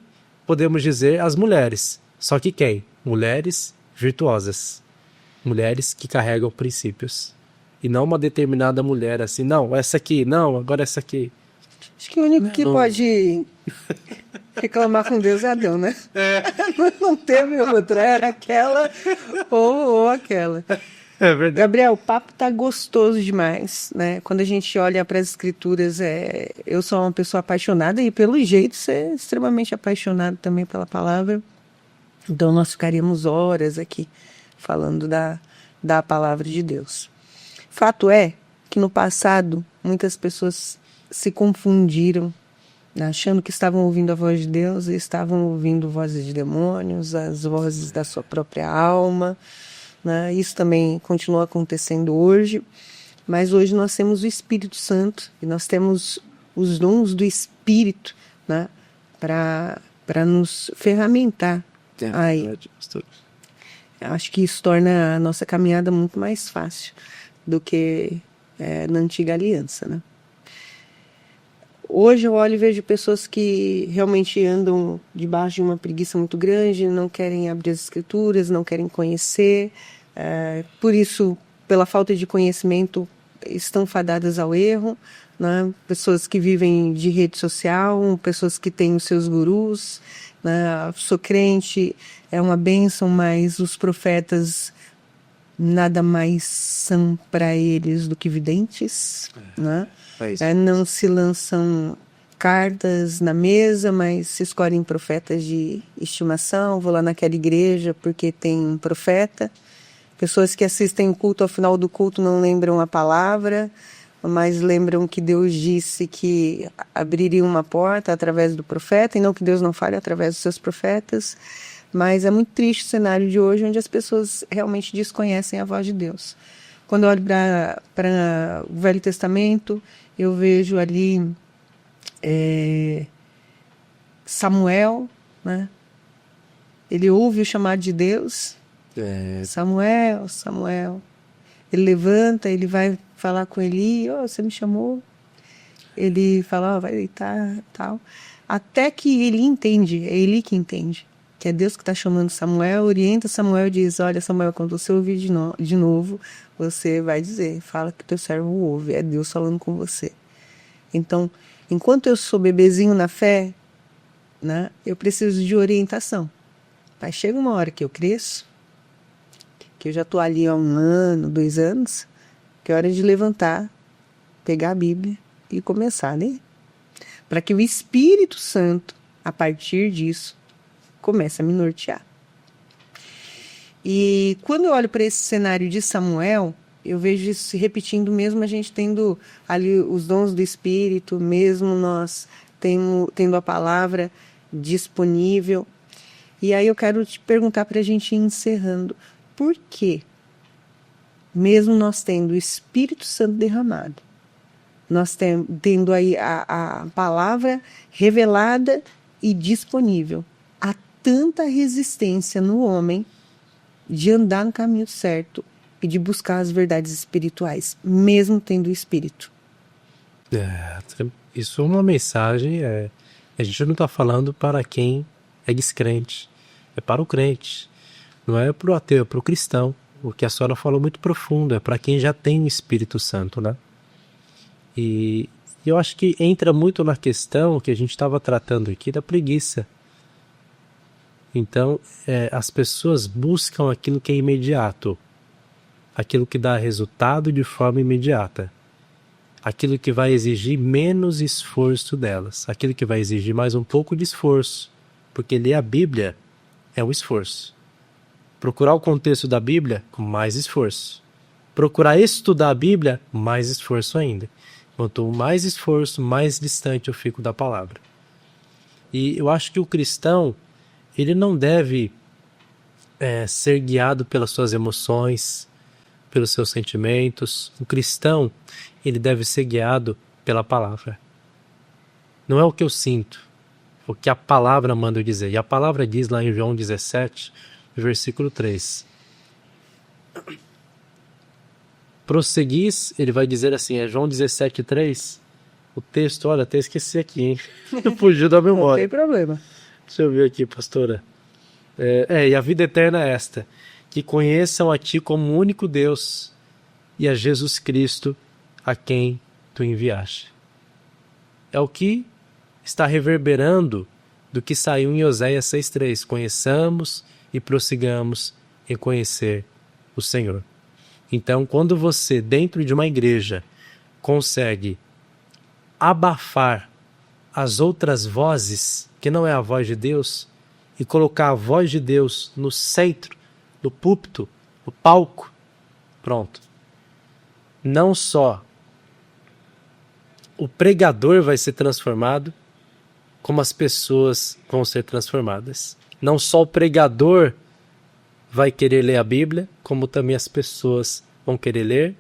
podemos dizer, as mulheres. Só que quem? Mulheres virtuosas. Mulheres que carregam princípios. E não uma determinada mulher assim, não, essa aqui, não, agora essa aqui. Acho que o único que pode reclamar com Deus é Adão, né? Não teve outra, era aquela ou aquela. É verdade. Gabriel, o papo tá gostoso demais, né? Quando a gente olha para as escrituras, eu sou uma pessoa apaixonada e pelo jeito você é extremamente apaixonado também pela palavra. Então nós ficaríamos horas aqui falando da palavra de Deus. Fato é que no passado muitas pessoas se confundiram, né, achando que estavam ouvindo a voz de Deus e estavam ouvindo vozes de demônios, as vozes da sua própria alma. Né? Isso também continua acontecendo hoje, mas hoje nós temos o Espírito Santo e nós temos os dons do Espírito, né? para nos ferramentar. Aí. Acho que isso torna a nossa caminhada muito mais fácil do que na antiga aliança. Né? Hoje eu olho e vejo pessoas que realmente andam debaixo de uma preguiça muito grande, não querem abrir as escrituras, não querem conhecer. Por isso, pela falta de conhecimento, estão fadadas ao erro. Né? Pessoas que vivem de rede social, pessoas que têm os seus gurus. Né? Sou crente, é uma bênção, mas os profetas nada mais são para eles do que videntes. Né? Não se lançam cartas na mesa, mas se escolhem profetas de estimação. Vou lá naquela igreja porque tem um profeta. Pessoas que assistem o culto, ao final do culto não lembram a palavra, mas lembram que Deus disse que abriria uma porta através do profeta, e não que Deus não fale através dos seus profetas. Mas é muito triste o cenário de hoje, onde as pessoas realmente desconhecem a voz de Deus. Quando eu olho para o Velho Testamento, eu vejo ali Samuel, né? Ele ouve o chamado de Deus. Samuel, Samuel. Ele levanta, ele vai falar com Eli, você me chamou? Ele fala, vai deitar, tal. Até que ele entende, é Eli que entende, que é Deus que está chamando Samuel, orienta Samuel e diz, olha Samuel, quando você ouvir de novo, você vai dizer, fala que teu servo ouve, é Deus falando com você. Então, enquanto eu sou bebezinho na fé, né, eu preciso de orientação. Mas chega uma hora que eu cresço, que eu já estou ali há 1 ano, 2 anos, que é hora de levantar, pegar a Bíblia e começar a ler. Para que o Espírito Santo, a partir disso, comece a me nortear. E quando eu olho para esse cenário de Samuel, eu vejo isso se repetindo, mesmo a gente tendo ali os dons do Espírito, mesmo nós tendo a palavra disponível. E aí eu quero te perguntar para a gente ir encerrando. Por quê? Mesmo nós tendo o Espírito Santo derramado, nós tendo aí a palavra revelada e disponível, há tanta resistência no homem de andar no caminho certo e de buscar as verdades espirituais, mesmo tendo o Espírito? Isso é uma mensagem, a gente não está falando para quem é descrente, é para o crente. Não é para o ateu, é para o cristão. O que a senhora falou muito profundo, é para quem já tem o Espírito Santo, né? E eu acho que entra muito na questão que a gente estava tratando aqui da preguiça. Então, as pessoas buscam aquilo que é imediato, aquilo que dá resultado de forma imediata, aquilo que vai exigir menos esforço delas, aquilo que vai exigir mais um pouco de esforço, porque ler a Bíblia é um esforço. Procurar o contexto da Bíblia, com mais esforço. Procurar estudar a Bíblia, mais esforço ainda. Quanto mais esforço, mais distante eu fico da palavra. E eu acho que o cristão, ele não deve ser guiado pelas suas emoções, pelos seus sentimentos. O cristão, ele deve ser guiado pela palavra. Não é o que eu sinto, o que a palavra manda eu dizer. E a palavra diz lá em João 17, versículo 3. prosseguis, ele vai dizer assim, é João 17:3. O texto, olha, até esqueci aqui, hein? Fugiu da memória. Não tem problema. Deixa eu ver aqui, pastora. E a vida eterna é esta, que conheçam a ti como único Deus e a Jesus Cristo, a quem tu enviaste. É o que está reverberando do que saiu em Oséias 6:3. Conheçamos e prossigamos em conhecer o Senhor. Então, quando você, dentro de uma igreja, consegue abafar as outras vozes, que não é a voz de Deus, e colocar a voz de Deus no centro, no púlpito, no palco, pronto. Não só o pregador vai ser transformado, como as pessoas vão ser transformadas. Não só o pregador vai querer ler a Bíblia, como também as pessoas vão querer ler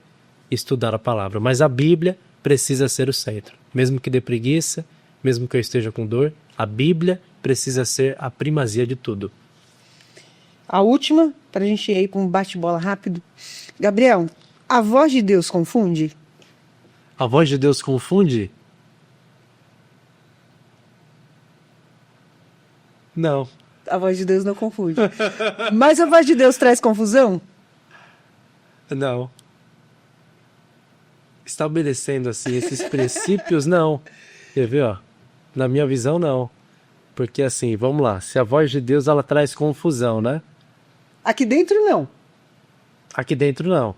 e estudar a palavra. Mas a Bíblia precisa ser o centro. Mesmo que dê preguiça, mesmo que eu esteja com dor, a Bíblia precisa ser a primazia de tudo. A última, para a gente ir para um bate-bola rápido. Gabriel, a voz de Deus confunde? A voz de Deus confunde? Não. A voz de Deus não confunde. Mas a voz de Deus traz confusão? Não. Estabelecendo assim esses princípios, não. Quer ver, ó? Na minha visão, não. Porque assim, vamos lá. Se a voz de Deus, ela traz confusão, né? Aqui dentro, não. Aqui dentro, não.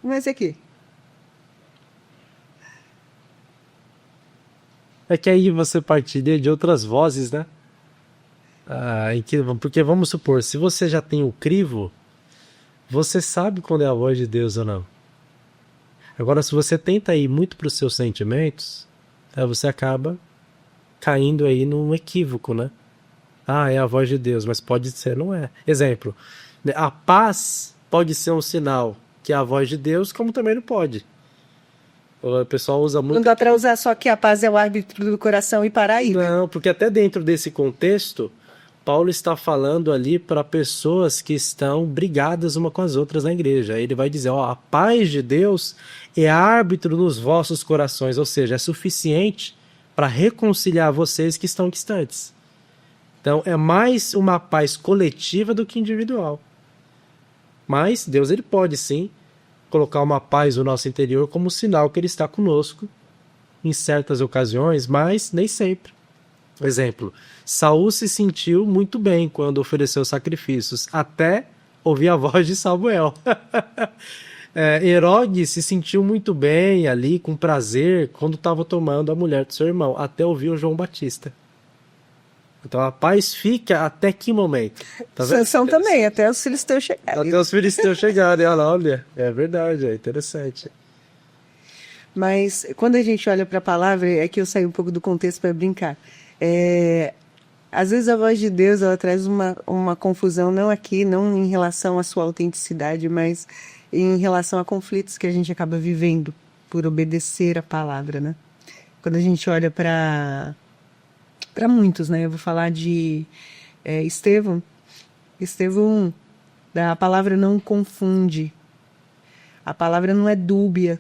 Mas aqui? É que aí você partiria de outras vozes, né? Porque vamos supor, se você já tem o crivo, você sabe quando é a voz de Deus ou não. Agora, se você tenta ir muito para os seus sentimentos, você acaba caindo aí num equívoco, né? É a voz de Deus, mas pode ser, não é. Exemplo, a paz pode ser um sinal que é a voz de Deus, como também não pode. O pessoal usa muito... Não dá para usar só que a paz é o árbitro do coração e parar aí. Não, porque até dentro desse contexto, Paulo está falando ali para pessoas que estão brigadas uma com as outras na igreja. Ele vai dizer, a paz de Deus é árbitro nos vossos corações, ou seja, é suficiente para reconciliar vocês que estão distantes. Então, é mais uma paz coletiva do que individual. Mas Deus, ele pode sim colocar uma paz no nosso interior como sinal que ele está conosco em certas ocasiões, mas nem sempre. Exemplo, Saul se sentiu muito bem quando ofereceu sacrifícios, até ouvir a voz de Samuel. Herodes se sentiu muito bem ali, com prazer, quando estava tomando a mulher do seu irmão, até ouvir o João Batista. Então a paz fica até que momento? Tá vendo? Sansão também, até os filisteus chegarem. Até os filisteus chegarem, olha, é verdade, é interessante. Mas quando a gente olha para a palavra, é que eu saio um pouco do contexto para brincar. Às vezes a voz de Deus, ela traz uma confusão, não aqui, não em relação à sua autenticidade, mas em relação a conflitos que a gente acaba vivendo por obedecer a palavra, né? Quando a gente olha para muitos, né? Eu vou falar de Estevão. Estevão, a palavra não confunde. A palavra não é dúbia.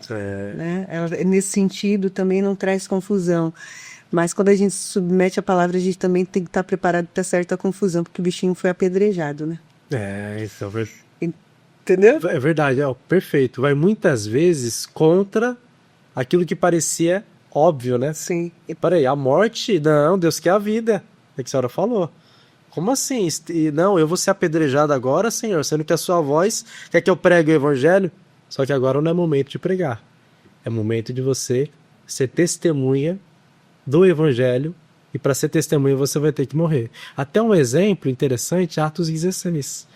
Né? Ela, nesse sentido, também não traz confusão. Mas quando a gente se submete à palavra, a gente também tem que estar preparado para certa confusão, porque o bichinho foi apedrejado, né? Isso é verdade. Entendeu? É verdade, perfeito. Vai muitas vezes contra aquilo que parecia óbvio, né? Sim. Peraí, a morte? Não, Deus quer a vida. É que a senhora falou. Como assim? Não, eu vou ser apedrejado agora, Senhor, sendo que a sua voz quer que eu pregue o evangelho? Só que agora não é momento de pregar. É momento de você ser testemunha do evangelho, e para ser testemunha você vai ter que morrer. Até um exemplo interessante, Atos 16.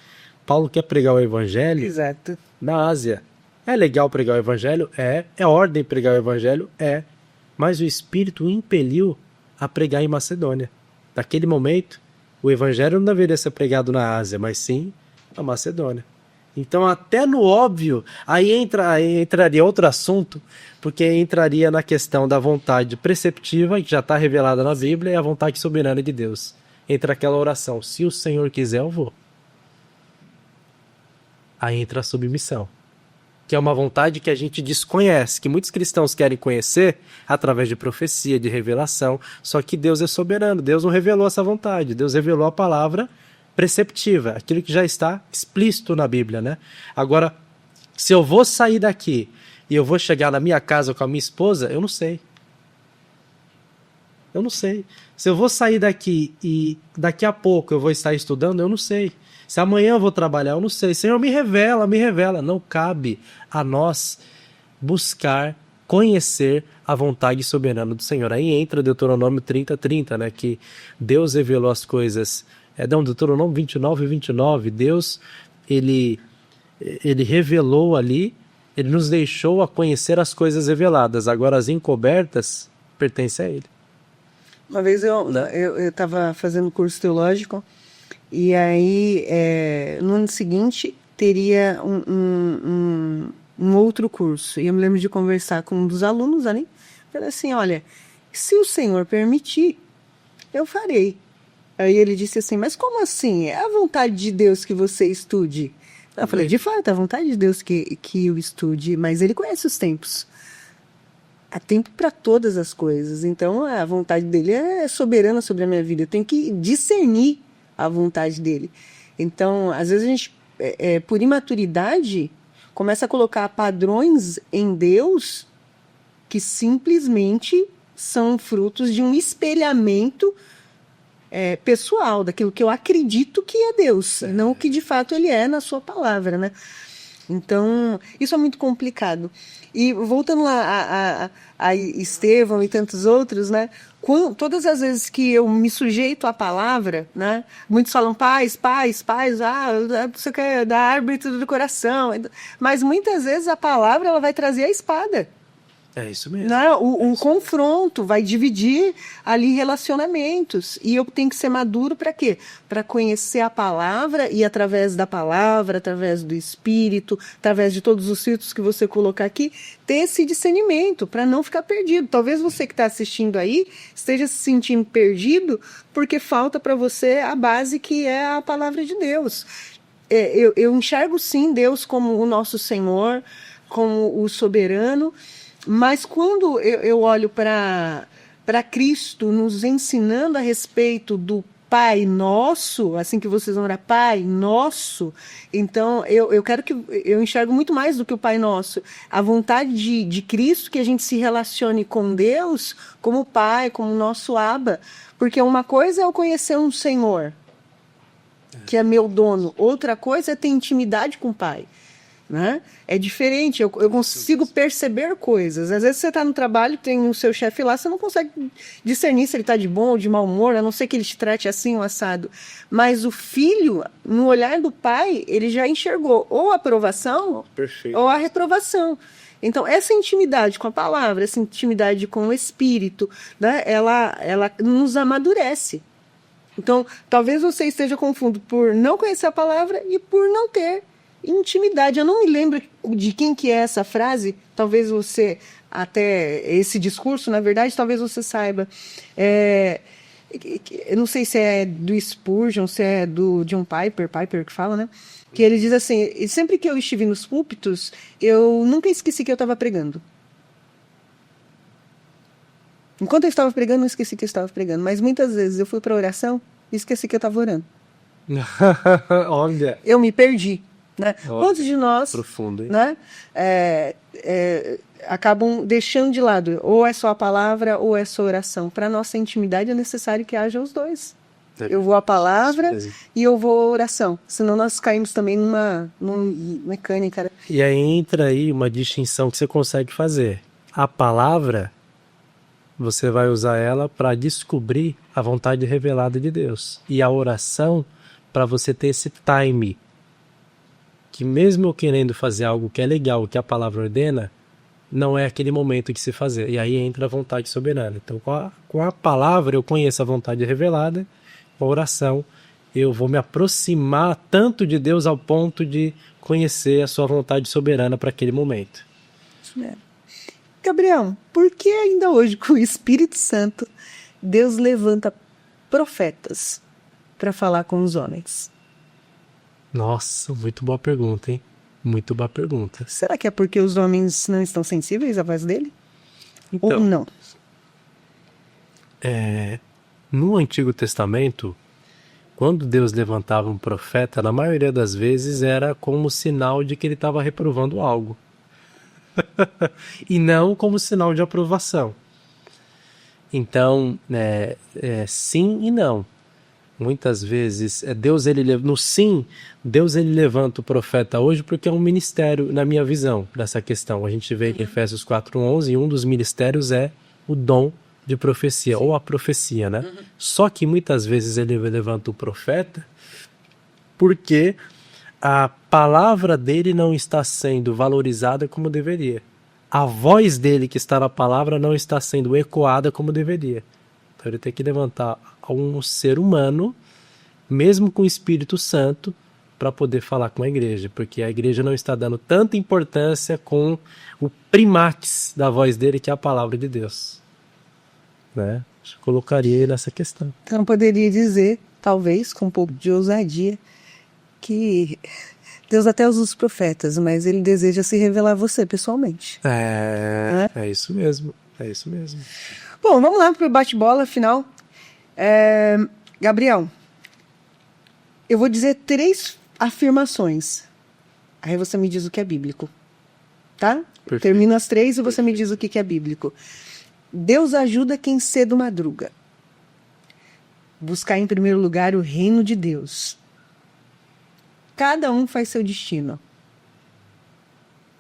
Paulo quer pregar o evangelho. Exato. Na Ásia. É legal pregar o evangelho? É ordem pregar o evangelho? Mas o Espírito o impeliu a pregar em Macedônia. Naquele momento, o evangelho não deveria ser pregado na Ásia, mas sim na Macedônia. Então, até no óbvio, aí entraria outro assunto, porque entraria na questão da vontade preceptiva, que já está revelada na Bíblia, e a vontade soberana de Deus. Entra aquela oração, se o Senhor quiser, eu vou. Aí entra a submissão. que é uma vontade que a gente desconhece, que muitos cristãos querem conhecer através de profecia, de revelação, só que Deus é soberano, Deus não revelou essa vontade, Deus revelou a palavra preceptiva, aquilo que já está explícito na Bíblia, né? Agora, se eu vou sair daqui e eu vou chegar na minha casa com a minha esposa, eu não sei. Eu não sei. Se eu vou sair daqui e daqui a pouco eu vou estar estudando, eu não sei. Se amanhã eu vou trabalhar, eu não sei. Senhor, me revela, me revela. Não cabe a nós buscar, conhecer a vontade soberana do Senhor. Aí entra Deuteronômio 30:30, né? Que Deus revelou as coisas. Deuteronômio 29:29. Deus, ele revelou ali, ele nos deixou a conhecer as coisas reveladas. Agora as encobertas pertencem a ele. Uma vez eu estava fazendo curso teológico e aí no ano seguinte teria um outro curso. E eu me lembro de conversar com um dos alunos ali. Falei assim, olha, se o Senhor permitir, eu farei. Aí ele disse assim, mas como assim? É a vontade de Deus que você estude? Eu falei, de fato, é a vontade de Deus que eu estude, mas ele conhece os tempos. Há tempo para todas as coisas. Então, a vontade dele é soberana sobre a minha vida. Eu tenho que discernir a vontade dele. Então, às vezes a gente, por imaturidade, começa a colocar padrões em Deus que simplesmente são frutos de um espelhamento pessoal, daquilo que eu acredito que é Deus, não o que de fato ele é na sua palavra, né? Então, isso é muito complicado. E voltando lá a Estevão e tantos outros, né? Todas as vezes que eu me sujeito à palavra, né? Muitos falam paz, você quer dar árbitro do coração. Mas muitas vezes a palavra ela vai trazer a espada. É isso mesmo. Não, o confronto vai dividir ali relacionamentos. E eu tenho que ser maduro para quê? Para conhecer a palavra e através da palavra, através do Espírito, através de todos os filtros que você colocar aqui, ter esse discernimento para não ficar perdido. Talvez você que está assistindo aí esteja se sentindo perdido porque falta para você a base que é a palavra de Deus. Eu enxergo sim Deus como o nosso Senhor, como o soberano. Mas quando eu olho para Cristo nos ensinando a respeito do Pai Nosso, assim que vocês vão orar, Pai Nosso, então eu quero que eu enxergo muito mais do que o Pai Nosso. A vontade de Cristo que a gente se relacione com Deus como Pai, como nosso Abba. Porque uma coisa é eu conhecer um Senhor, que é meu dono. Outra coisa é ter intimidade com o Pai. Né? É diferente, eu consigo perceber coisas. Às vezes você está no trabalho, tem o seu chefe lá, você não consegue discernir se ele está de bom ou de mau humor, a não ser que ele te trate assim ou assado. Mas o filho, no olhar do pai, ele já enxergou ou a aprovação ou a reprovação. Então, essa intimidade com a palavra, essa intimidade com o Espírito, né, ela nos amadurece. Então, talvez você esteja confuso por não conhecer a palavra e por não ter intimidade. Eu não me lembro de quem que é essa frase, talvez você, até esse discurso, na verdade, talvez você saiba. Eu não sei se é do Spurgeon, se é do John Piper que fala, né? Que ele diz assim, sempre que eu estive nos púlpitos, eu nunca esqueci que eu estava pregando. Enquanto eu estava pregando, não esqueci que eu estava pregando, mas muitas vezes eu fui para a oração e esqueci que eu estava orando. Olha. Eu me perdi. Né? Quantos de nós profundo, hein? Né, acabam deixando de lado ou é só a palavra ou é só oração? Para a nossa intimidade é necessário que haja os dois. Eu vou à palavra e eu vou à oração, senão nós caímos também numa mecânica. E aí entra aí uma distinção que você consegue fazer. A palavra, você vai usar ela para descobrir a vontade revelada de Deus. E a oração, para você ter esse time que mesmo eu querendo fazer algo que é legal, que a palavra ordena, não é aquele momento de se fazer. E aí entra a vontade soberana. Então, com a palavra, eu conheço a vontade revelada, com a oração, eu vou me aproximar tanto de Deus ao ponto de conhecer a sua vontade soberana para aquele momento. Isso mesmo. Gabriel, por que ainda hoje, com o Espírito Santo, Deus levanta profetas para falar com os homens? Nossa, muito boa pergunta, hein? Muito boa pergunta. Será que é porque os homens não estão sensíveis à voz dele? Ou Então, não? no Antigo Testamento, quando Deus levantava um profeta, na maioria das vezes era como sinal de que ele estava reprovando algo. E não como sinal de aprovação. Então, sim e não. Muitas vezes, no sim, Deus ele levanta o profeta hoje porque é um ministério, na minha visão, dessa questão. A gente vê em Efésios 4:11, e um dos ministérios é o dom de profecia, ou a profecia, né? Só que muitas vezes ele levanta o profeta porque a palavra dele não está sendo valorizada como deveria. A voz dele que está na palavra não está sendo ecoada como deveria. Então ele tem que levantar um ser humano, mesmo com o Espírito Santo, para poder falar com a igreja, porque a igreja não está dando tanta importância com o primates da voz dele, que é a palavra de Deus. Né? Eu colocaria ele nessa questão. Então poderia dizer, talvez, com um pouco de ousadia, que Deus até usa os profetas, mas ele deseja se revelar a você pessoalmente. É isso mesmo. É isso mesmo. Bom, vamos lá para o bate-bola final. Gabriel, eu vou dizer 3 afirmações. Aí você me diz o que é bíblico. Tá? Perfeito. Termino as 3 e você me diz o que é bíblico. Deus ajuda quem cedo madruga. Buscar em primeiro lugar o reino de Deus. Cada um faz seu destino.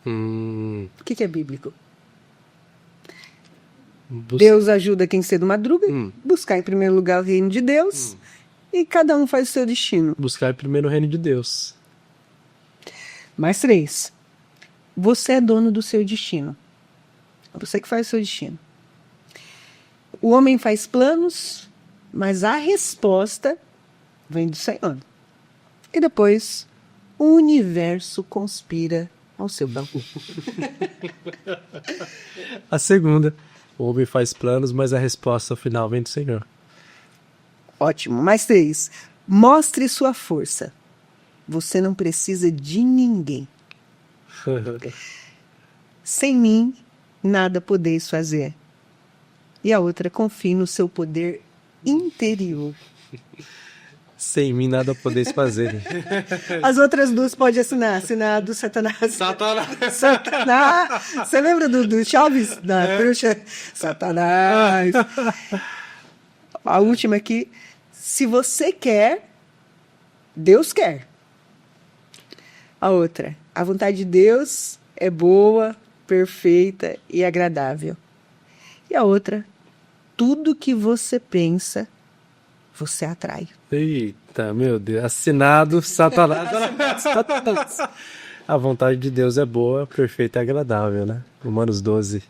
O que é bíblico? Deus ajuda quem cedo madruga. Buscar em primeiro lugar o reino de Deus. E cada um faz o seu destino. Buscar primeiro o reino de Deus. Mais 3. Você é dono do seu destino. É você que faz o seu destino. O homem faz planos, mas a resposta vem do Senhor. E depois, o universo conspira ao seu favor. A segunda. O homem faz planos, mas a resposta final vem do Senhor. Ótimo. Mais 3. Mostre sua força. Você não precisa de ninguém. Sem mim, nada podeis fazer. E a outra, confie no seu poder interior. Sem mim, nada podeis fazer. As outras 2 pode assinar. Assinar do Satanás. Satanás. Você lembra do Chaves? Da bruxa? Satanás. A última aqui. Se você quer, Deus quer. A outra. A vontade de Deus é boa, perfeita e agradável. E a outra. Tudo que você pensa, você atrai. Eita, meu Deus. Assinado Satanás. A vontade de Deus é boa, perfeita e agradável, né? Romanos 12.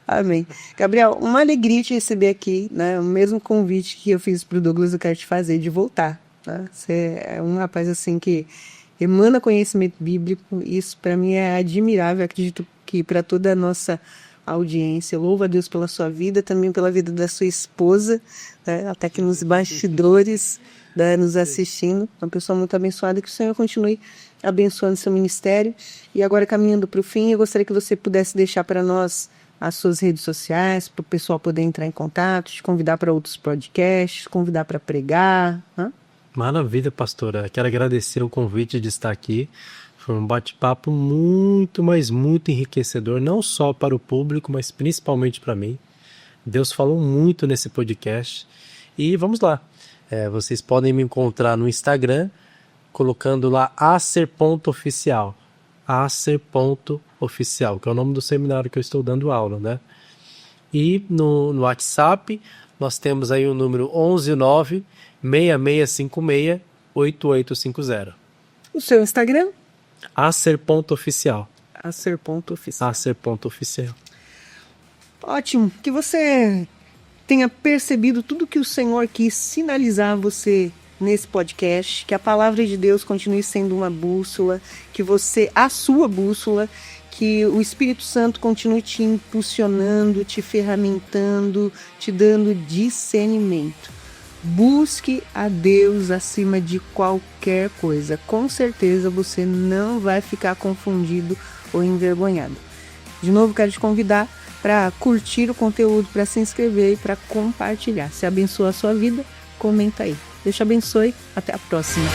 Amém. Gabriel, uma alegria te receber aqui, né? O mesmo convite que eu fiz pro Douglas, eu quero te fazer de voltar. Né? Você é um rapaz assim que emana conhecimento bíblico. Isso para mim é admirável. Eu acredito que para toda a nossa audiência, louvo a Deus pela sua vida, também pela vida da sua esposa, né? Até aqui nos bastidores, né? Nos assistindo. Uma pessoa muito abençoada, que o Senhor continue abençoando seu ministério. E agora, caminhando para o fim, eu gostaria que você pudesse deixar para nós as suas redes sociais, para o pessoal poder entrar em contato, te convidar para outros podcasts, convidar para pregar. Né? Maravilha, pastora. Quero agradecer o convite de estar aqui. Foi um bate-papo muito, mas muito enriquecedor, não só para o público, mas principalmente para mim. Deus falou muito nesse podcast. E vamos lá. Vocês podem me encontrar no Instagram, colocando lá acer.oficial. Acer.oficial, que é o nome do seminário que eu estou dando aula, né? E no WhatsApp, nós temos aí o número 119-6656-8850. O seu Instagram? Acer.oficial. Acer.oficial. Acer.oficial. Ótimo. Que você tenha percebido tudo que o Senhor quis sinalizar a você nesse podcast, que a palavra de Deus continue sendo uma bússola, que você, a sua bússola, que o Espírito Santo continue te impulsionando, te ferramentando, te dando discernimento. Busque a Deus acima de qualquer coisa. Com certeza você não vai ficar confundido ou envergonhado. De novo, quero te convidar para curtir o conteúdo, para se inscrever e para compartilhar. Se abençoa a sua vida, comenta aí. Deus te abençoe. Até a próxima.